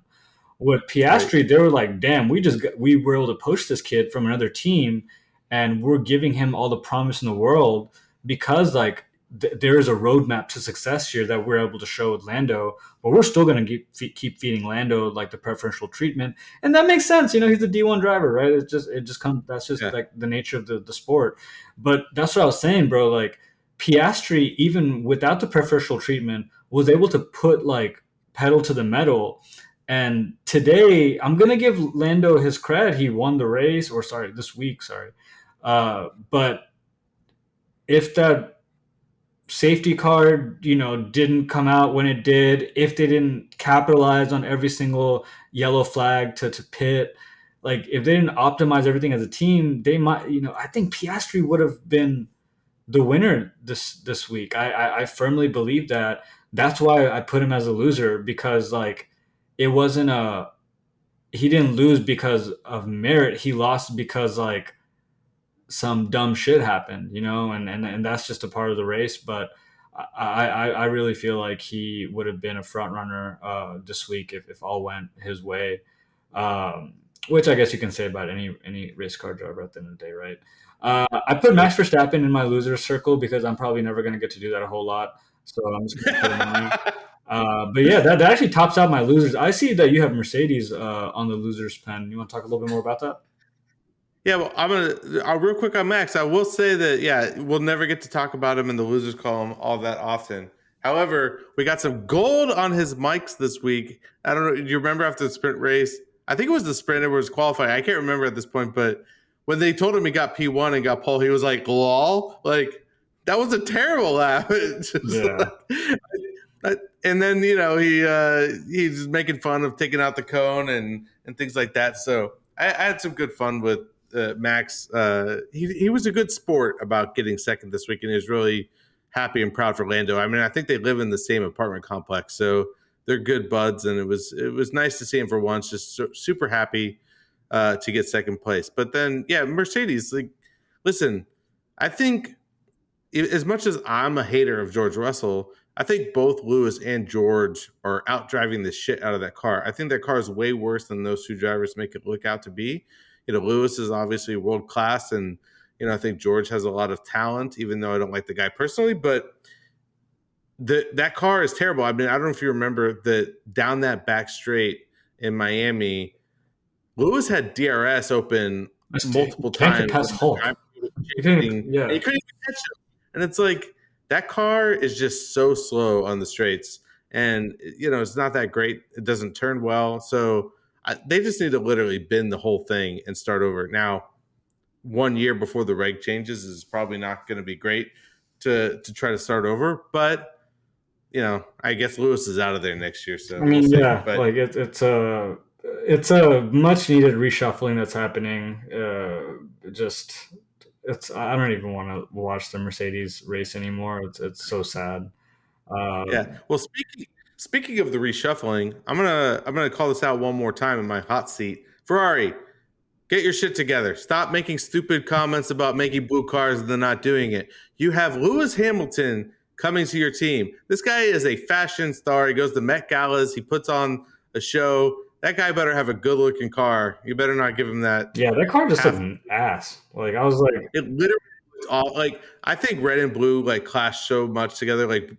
With right, Piastri, they were like, "Damn, we were able to poach this kid from another team, and we're giving him all the promise in the world because like there is a roadmap to success here that we're able to show with Lando, but we're still going to keep feeding Lando like the preferential treatment, and that makes sense. He's a D1 driver, right? It just comes. That's just yeah, like the nature of the sport. But that's what I was saying, bro. Like Piastri, even without the preferential treatment, was able to put like pedal to the metal. And today, I'm gonna give Lando his credit. He won the race, or sorry, this week, sorry. But if that safety card, didn't come out when it did, if they didn't capitalize on every single yellow flag to pit, like if they didn't optimize everything as a team, they might, I think Piastri would have been the winner this week. I firmly believe that. That's why I put him as a loser because like it wasn't a he didn't lose because of merit. He lost because like some dumb shit happened, and that's just a part of the race. But I really feel like he would have been a front runner this week if all went his way. Um, which I guess you can say about any race car driver at the end of the day, right? I put right. Max Verstappen in my loser circle because I'm probably never going to get to do that a whole lot. So I'm just going to put him in there. But yeah, that actually tops out my losers. I see that you have Mercedes on the losers pen. You want to talk a little bit more about that? Yeah, well, real quick on Max. I will say that we'll never get to talk about him in the losers column all that often. However, we got some gold on his mics this week. I don't know. Do you remember after the sprint race? I think it was the sprint. It was qualifying. I can't remember at this point, but when they told him he got P1 and got pole, he was like, "Lol!" Like that was a terrible laugh. It's just Yeah. and then he's making fun of taking out the cone and things like that. So I had some good fun with Max. He was a good sport about getting second this week, and he was really happy and proud for Lando. I mean, I think they live in the same apartment complex, so they're good buds, and it was nice to see him for once. Just super happy to get second place. But then, yeah, Mercedes. Like, listen, I think as much as I'm a hater of George Russell, I think both Lewis and George are out driving the shit out of that car. I think that car is way worse than those two drivers make it look out to be. Lewis is obviously world class, and I think George has a lot of talent, even though I don't like the guy personally. But that car is terrible. I mean, I don't know if you remember that down that back straight in Miami, Lewis had DRS open multiple Can't get times. past Hulk. You And couldn't, yeah. he couldn't even catch him. And it's like that car is just so slow on the straights, and it's not that great. It doesn't turn well, so they just need to literally bin the whole thing and start over. Now, 1 year before the reg changes is probably not going to be great to try to start over, but I guess Lewis is out of there next year, so I we'll mean, see. yeah, But like it's a much needed reshuffling that's happening. Just it's I don't even want to watch the Mercedes race anymore. It's so sad. yeah, well, speaking of the reshuffling, I'm gonna call this out one more time in my hot seat. Ferrari, get your shit together. Stop making stupid comments about making blue cars and then not doing it. You have Lewis Hamilton coming to your team. This guy is a fashion star. He goes to Met Galas. He puts on a show. That guy better have a good looking car. You better not give him that Yeah, that car just looked half. an ass. Like I was like, It literally was all like I think red and blue like clash so much together. Like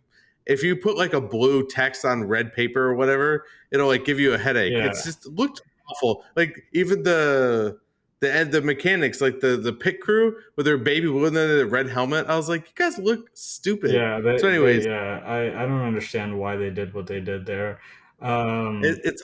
if you put like a blue text on red paper or whatever, it'll like give you a headache. yeah, It's just it looked awful. Like even the mechanics, like the pit crew with their baby blue and then the red helmet. I was like, you guys look stupid. yeah, So, anyways, yeah. I don't understand why they did what they did there. it's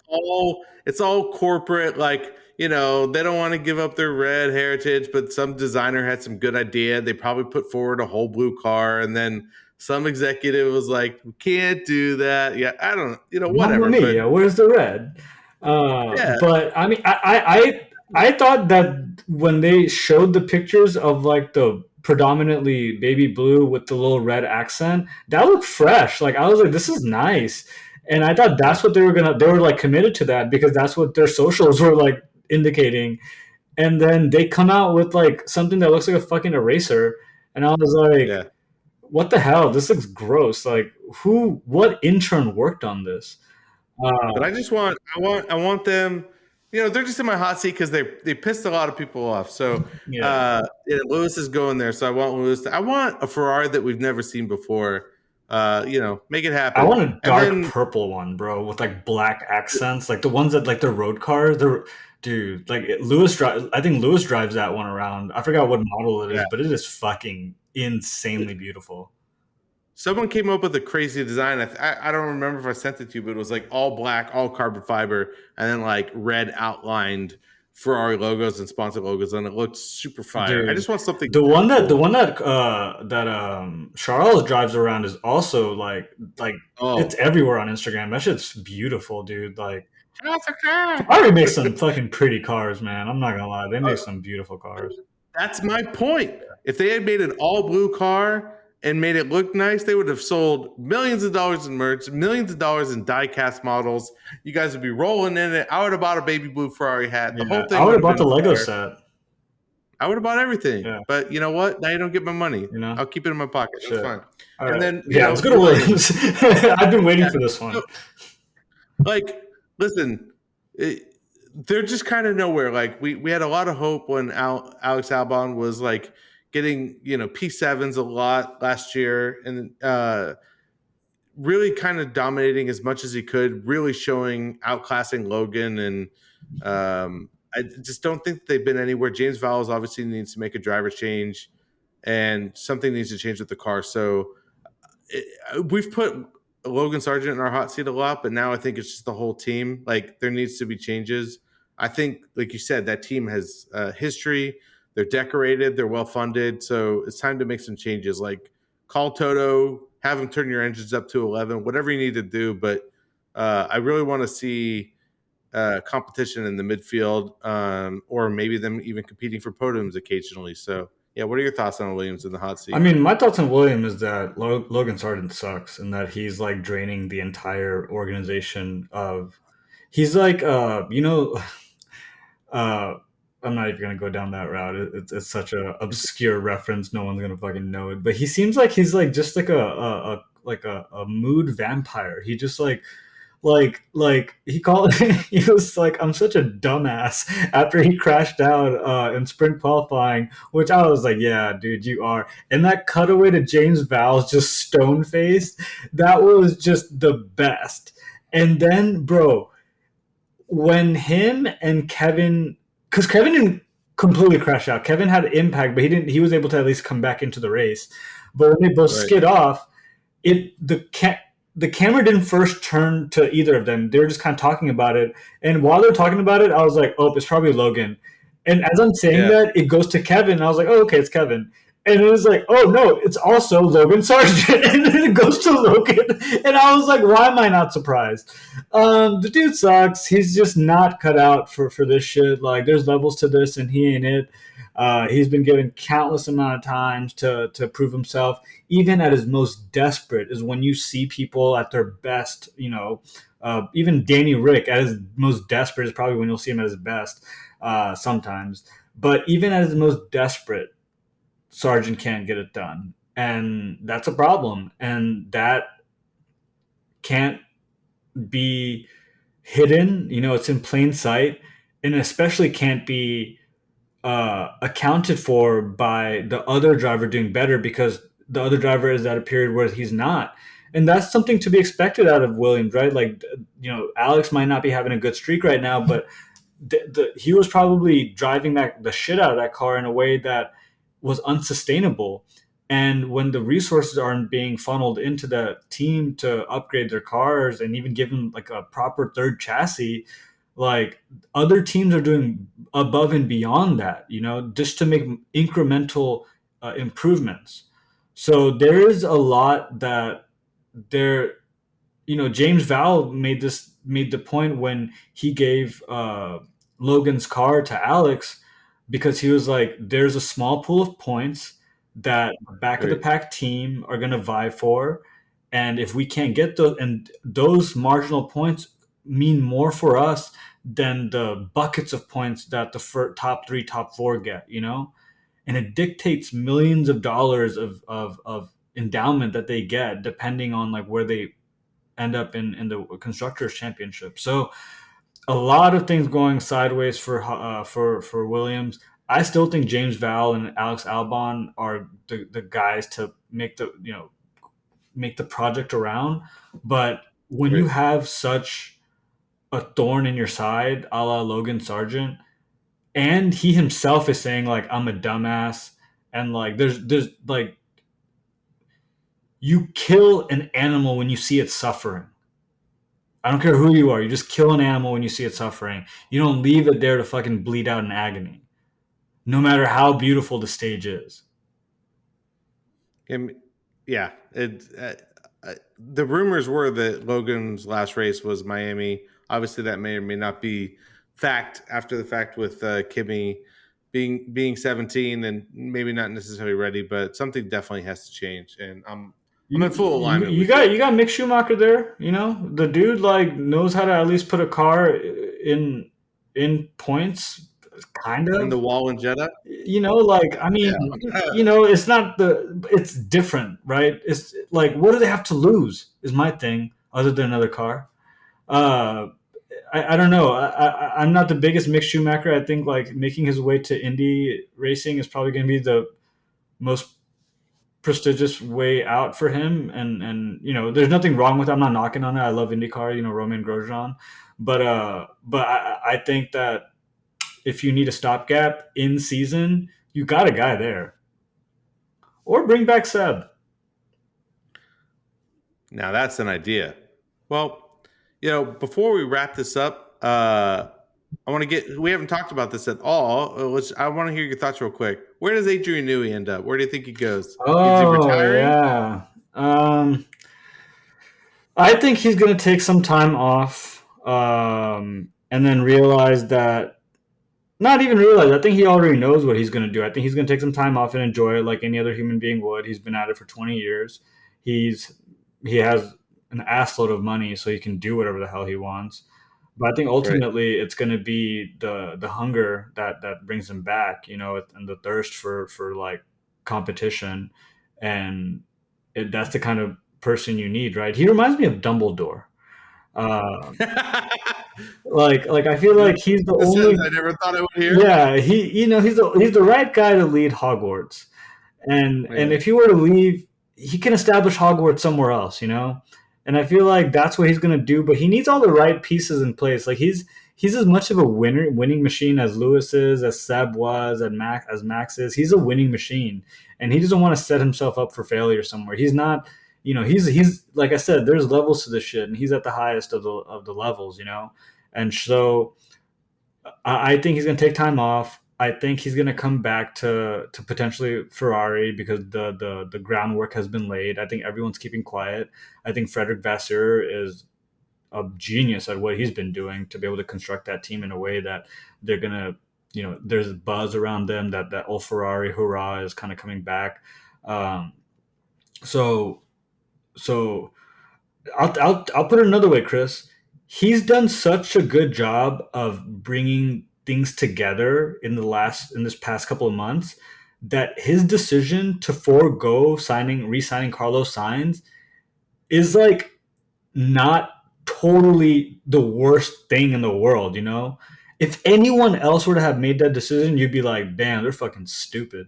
all corporate. Like they don't want to give up their red heritage, but some designer had some good idea. They probably put forward a whole blue car, and then some executive was like, "We can't do that." Yeah, I don't, Mamma whatever. But mia, where's the red? yeah, But I mean, I thought that when they showed the pictures of like the predominantly baby blue with the little red accent, that looked fresh. Like I was like, this is nice, and I thought yeah, that's what they were gonna. They were like committed to that because that's what their socials were like indicating. And then they come out with like something that looks like a fucking eraser, and I was like, yeah. what the hell? This looks gross. Like what intern worked on this? But Uh, I want them. They're just in my hot seat because they pissed a lot of people off. So yeah. Lewis is going there. So I want Lewis. I want a Ferrari that we've never seen before. Make it I happen. want a And dark then purple one, bro, with like black accents, like the ones that like the road cars. The dude, like Lewis drives. I think Lewis drives that one around. I forgot what model it yeah, is, but it is fucking insanely beautiful. someone came up with a crazy design. I don't remember if I sent it to you, but it was like all black, all carbon fiber, and then like red outlined Ferrari logos and sponsor logos, and it looked super fire. I Dude, just want something the cool. one that Charles drives around is also like it's Oh, everywhere on Instagram. That shit's beautiful, dude. Like Jessica! Ferrari makes some fucking pretty cars, man. I'm not gonna lie, they make some beautiful cars. That's my point. If they had made an all blue car and made it look nice, they would have sold millions of dollars in merch, millions of dollars in die cast models. You guys would be rolling in it. I would have bought a baby blue Ferrari hat. The whole Yeah, I thing would would have have bought the been Lego fire. set. I would have bought everything. Yeah, But you know what? Now you don't get my money. you know. I'll keep it in my pocket. That's Shit. fine. All And right. then, Yeah, let's go to Williams. Williams. I've been waiting Yeah. for this one. So, like, listen, they're just kind of nowhere. Like we had a lot of hope when Alex Albon was like getting P7s a lot last year and really kind of dominating as much as he could, really showing outclassing Logan. And I just don't think they've been anywhere. James Vowles obviously needs to make a driver change, and something needs to change with the car. So we've put Logan Sargent in our hot seat a lot, but now I think it's just the whole team. Like there needs to be changes. I think, like you said, that team has history. They're decorated. They're well funded. So it's time to make some changes. Like call Toto, have them turn your engines up to 11, whatever you need to do. But I really want to see competition in the midfield, or maybe them even competing for podiums occasionally. So, yeah, what are your thoughts on Williams in the hot I seat? mean, my thoughts on William is that Logan Sargent sucks and that he's like draining the entire organization of. He's like, uh, I'm not even gonna go down that route. It's such a obscure reference. No one's gonna fucking know it. But he seems like he's like just like a mood vampire. He just like he called he was like, I'm such a dumbass after he crashed out in sprint qualifying, which I was like, yeah, dude, you are. And that cutaway to James Val's just stone faced, that was just the best. And then, bro, when him and Kevin, because Kevin didn't completely crash out. Kevin had impact, but he didn't. He was able to at least come back into the race. But when they both Right. skid off, it the camera didn't first turn to either of them. They were just kind of talking about it, and while they're talking about it, I was like, "Oh, it's probably Logan." And as I'm saying Yeah. that, it goes to Kevin. And I was like, "Oh, okay, it's Kevin." And it was like, "Oh no, it's also Logan Sargent." And then it goes to Logan, and I was like, "Why am I not surprised?" The dude sucks. He's just not cut out for this shit. Like, there's levels to this, and he ain't it. He's been given countless amount of times to prove himself. Even at his most desperate is when you see people at their best. Even Danny Rick at his most desperate is probably when you'll see him at his best. Sometimes, but even at his most desperate, Sargent can't get it done, and that's a problem. And that can't be hidden. It's in plain sight, and especially can't be accounted for by the other driver doing better because the other driver is at a period where he's not. And that's something to be expected out of Williams, right? Like, Alex might not be having a good streak right now, but he was probably driving the shit out of that car in a way that was unsustainable. And when the resources aren't being funneled into the team to upgrade their cars and even give them like a proper third chassis, like, other teams are doing above and beyond that, just to make incremental improvements. So there is a lot that there James Val made the point when he gave Logan's car to Alex, because he was like, "There's a small pool of points that the back of the Right. pack team are going to vie for, and if we can't get those, and those marginal points mean more for us than the buckets of points that the top three, top four get, and it dictates millions of dollars of endowment that they get depending on like where they end up in the constructors championship. So a lot of things going sideways for Williams. I still think James Val and Alex Albon are the guys to make the project around. But when you Right. have such a thorn in your side, a la Logan Sargent, and he himself is saying like, I'm a dumbass, and like there's like, you kill an animal when you see it suffering. I don't care who you are. You just kill an animal when you see it suffering. You don't leave it there to fucking bleed out in agony, no matter how beautiful the stage is. And yeah, the rumors were that Logan's last race was Miami. Obviously, that may or may not be fact after the fact with Kimmy being 17 and maybe not necessarily ready, but something definitely has to change. And I'm You, in full you alignment you with got you. you got Mick Schumacher there. The dude like knows how to at least put a car in points, kind In the of. wall in Jeddah, Like, I yeah, mean, it's not it's different, right? It's like, what do they have to lose? Is my thing, other than another car. Uh, I don't know. I'm not the biggest Mick Schumacher. I think like making his way to Indy racing is probably going to be the most prestigious way out for him. And there's nothing wrong with it. I'm not knocking on it. I love IndyCar. Roman Grosjean, but I think that if you need a stopgap in season, you got a guy there, or bring back Seb. now that's an idea. Well, before we wrap this up, I want to we haven't talked about this at all. I want to hear your thoughts real quick. Where does Adrian Newey end up? Where do you think he goes? Is he Oh retiring? yeah. Um, I think he's going to take some time off, and then realize that. Not even realize. I think he already knows what he's going to do. I think he's going to take some time off and enjoy it like any other human being would. He's been at it for 20 years. He's he has an assload of money, so he can do whatever the hell he wants. But I think Right. ultimately it's going to be the hunger that brings him back, and the thirst for like competition, and that's the kind of person you need, right? He reminds me of Dumbledore. Uh, like I feel like he's the The sentence only. I never thought I would hear. Yeah, he's the right guy to lead Hogwarts, and Yeah. if he were to leave, he can establish Hogwarts somewhere else. And I feel like that's what he's gonna do. But he needs all the right pieces in place. Like he's as much of a winning machine as Lewis is, as Seb was, and Max is. He's a winning machine, and he doesn't want to set himself up for failure somewhere. He's not. He's like I said. There's levels to this shit, and he's at the highest of the levels. And so I think he's going to take time off. I think he's going to come back to potentially Ferrari because the groundwork has been laid. I think everyone's keeping quiet. I think Frederick Vasseur is a genius at what he's been doing to be able to construct that team in a way that they're going to, there's buzz around them that old Ferrari hurrah is kind of coming back. Um, so so I'll put it another way, Chris. He's done such a good job of bringing things together in this past couple of months that his decision to forego re-signing Carlos Sainz is like not totally the worst thing in the world. If anyone else were to have made that decision, you'd be like, damn, they're fucking stupid.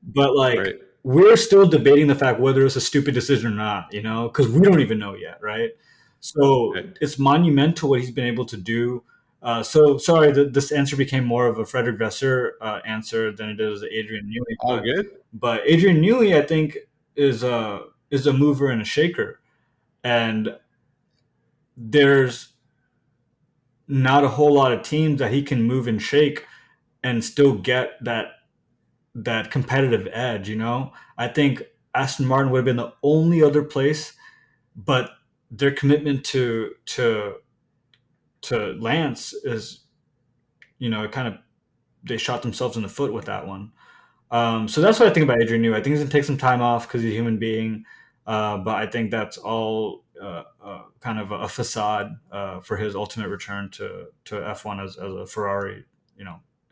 But like Right. we're still debating the fact whether it's a stupid decision or not, because we don't even know yet, right? So Right. it's monumental what he's been able to do. So sorry that this answer became more of a Frederick Vasseur answer than it is Adrian Newey, All good. but Adrian Newey, I think, is a mover and a shaker, and there's not a whole lot of teams that he can move and shake and still get that competitive edge. I think Aston Martin would have been the only other place, but their commitment to Lance is, kind of they shot themselves in the foot with that one. So that's what I think about Adrian Newey. I think he's gonna take some time off because he's a human being, but I think that's all kind of a facade for his ultimate return to F1 as a Ferrari,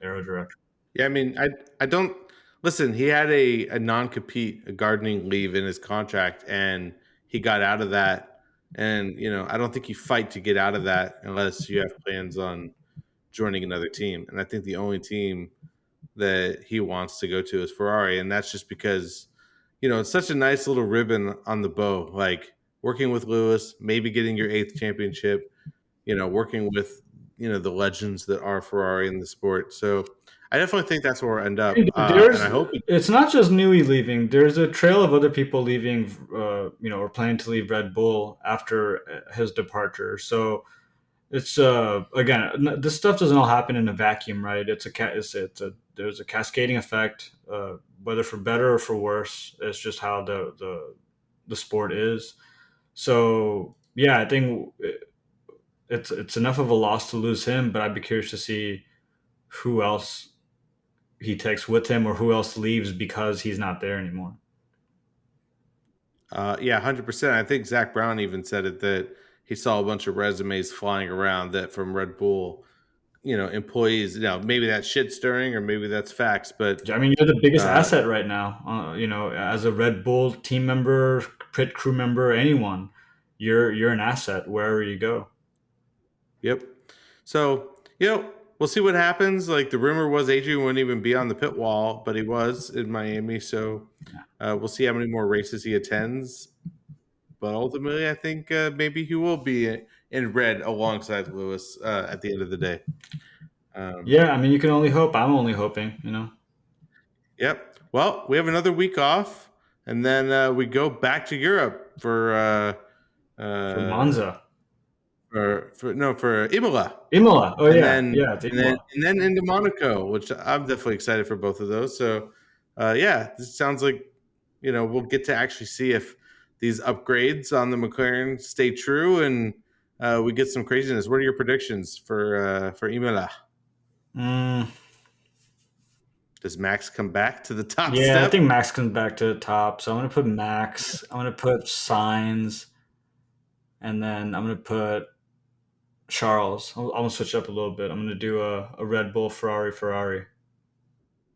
aero director. Yeah, I mean, I don't listen. He had a non compete, a gardening leave in his contract, and he got out of that. And I don't think you fight to get out of that unless you have plans on joining another team. And I think the only team that he wants to go to is Ferrari, and that's just because it's such a nice little ribbon on the bow. Like working with Lewis, maybe getting your eighth championship. Working with the legends that are Ferrari in the sport. So I definitely think that's where we'll end up, and There's I hope. It's not just Newey leaving. There's a trail of other people leaving, or planning to leave Red Bull after his departure. So it's again, this stuff doesn't all happen in a vacuum, right? It's a there's a cascading effect, whether for better or for worse. It's just how the sport is. So yeah, I think it's enough of a loss to lose him, but I'd be curious to see who else he takes with him or who else leaves because he's not there anymore. Yeah, 100%. I think Zach Brown even said it that he saw a bunch of resumes flying around that from Red Bull, employees. Maybe that's shit stirring or maybe that's facts, but I mean, you're the biggest uh, asset right now. As a Red Bull team member, pit crew member, anyone, you're an asset wherever you go. yep. So, we'll see what happens. Like the rumor was Adrian wouldn't even be on the pit wall, but he was in Miami. So we'll see how many more races he attends. But ultimately, I think maybe he will be in red alongside Lewis at the end of the day. Um, Yeah, I mean, you can only hope. I'm only hoping. yep. Well, we have another week off, and then we go back to Europe For uh, Monza, for Imola. Imola. Oh and yeah, then yeah, it's and then Imola. and then into Monaco, which I'm definitely excited for both of those. So, yeah, this sounds like we'll get to actually see if these upgrades on the McLaren stay true and we get some craziness. What are your predictions for Imola? Mm, Does Max come back to the top yeah, I think step? Max comes back to the top. So I'm gonna put Max. I'm gonna put Signs, and then I'm gonna put Charles. I'm gonna switch up a little bit. I'm gonna do a Red Bull, Ferrari, Ferrari.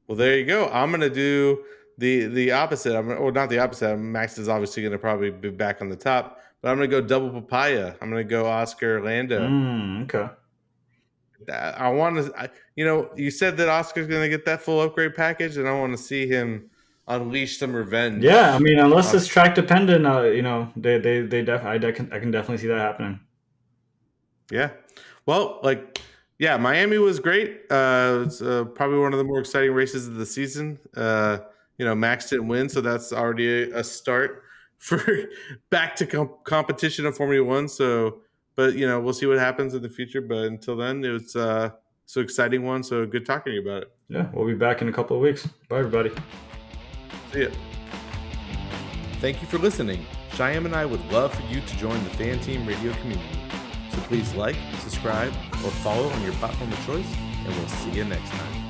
Well, there you go. I'm gonna do the opposite. Or not the opposite. Max is obviously gonna probably be back on the top, but I'm gonna go double papaya. I'm gonna go Oscar Lando. Okay. I want to, you said that Oscar's going to get that full upgrade package, and I want to see him unleash some Yeah, I revenge. mean, unless it's track dependent, I can definitely see that happening. Yeah. Well, Miami was great. It's probably one of the more exciting races of the season. Max didn't win, so that's already a start for back to competition of Formula One. So, but we'll see what happens in the future. But until then, it was so exciting one. So good talking to you about it. Yeah, we'll be back in a couple of weeks. Bye, everybody. See ya. Thank you for listening. Shayem and I would love for you to join the Fan Team Radio community. So please like, subscribe, or follow on your platform of choice, and we'll see you next time.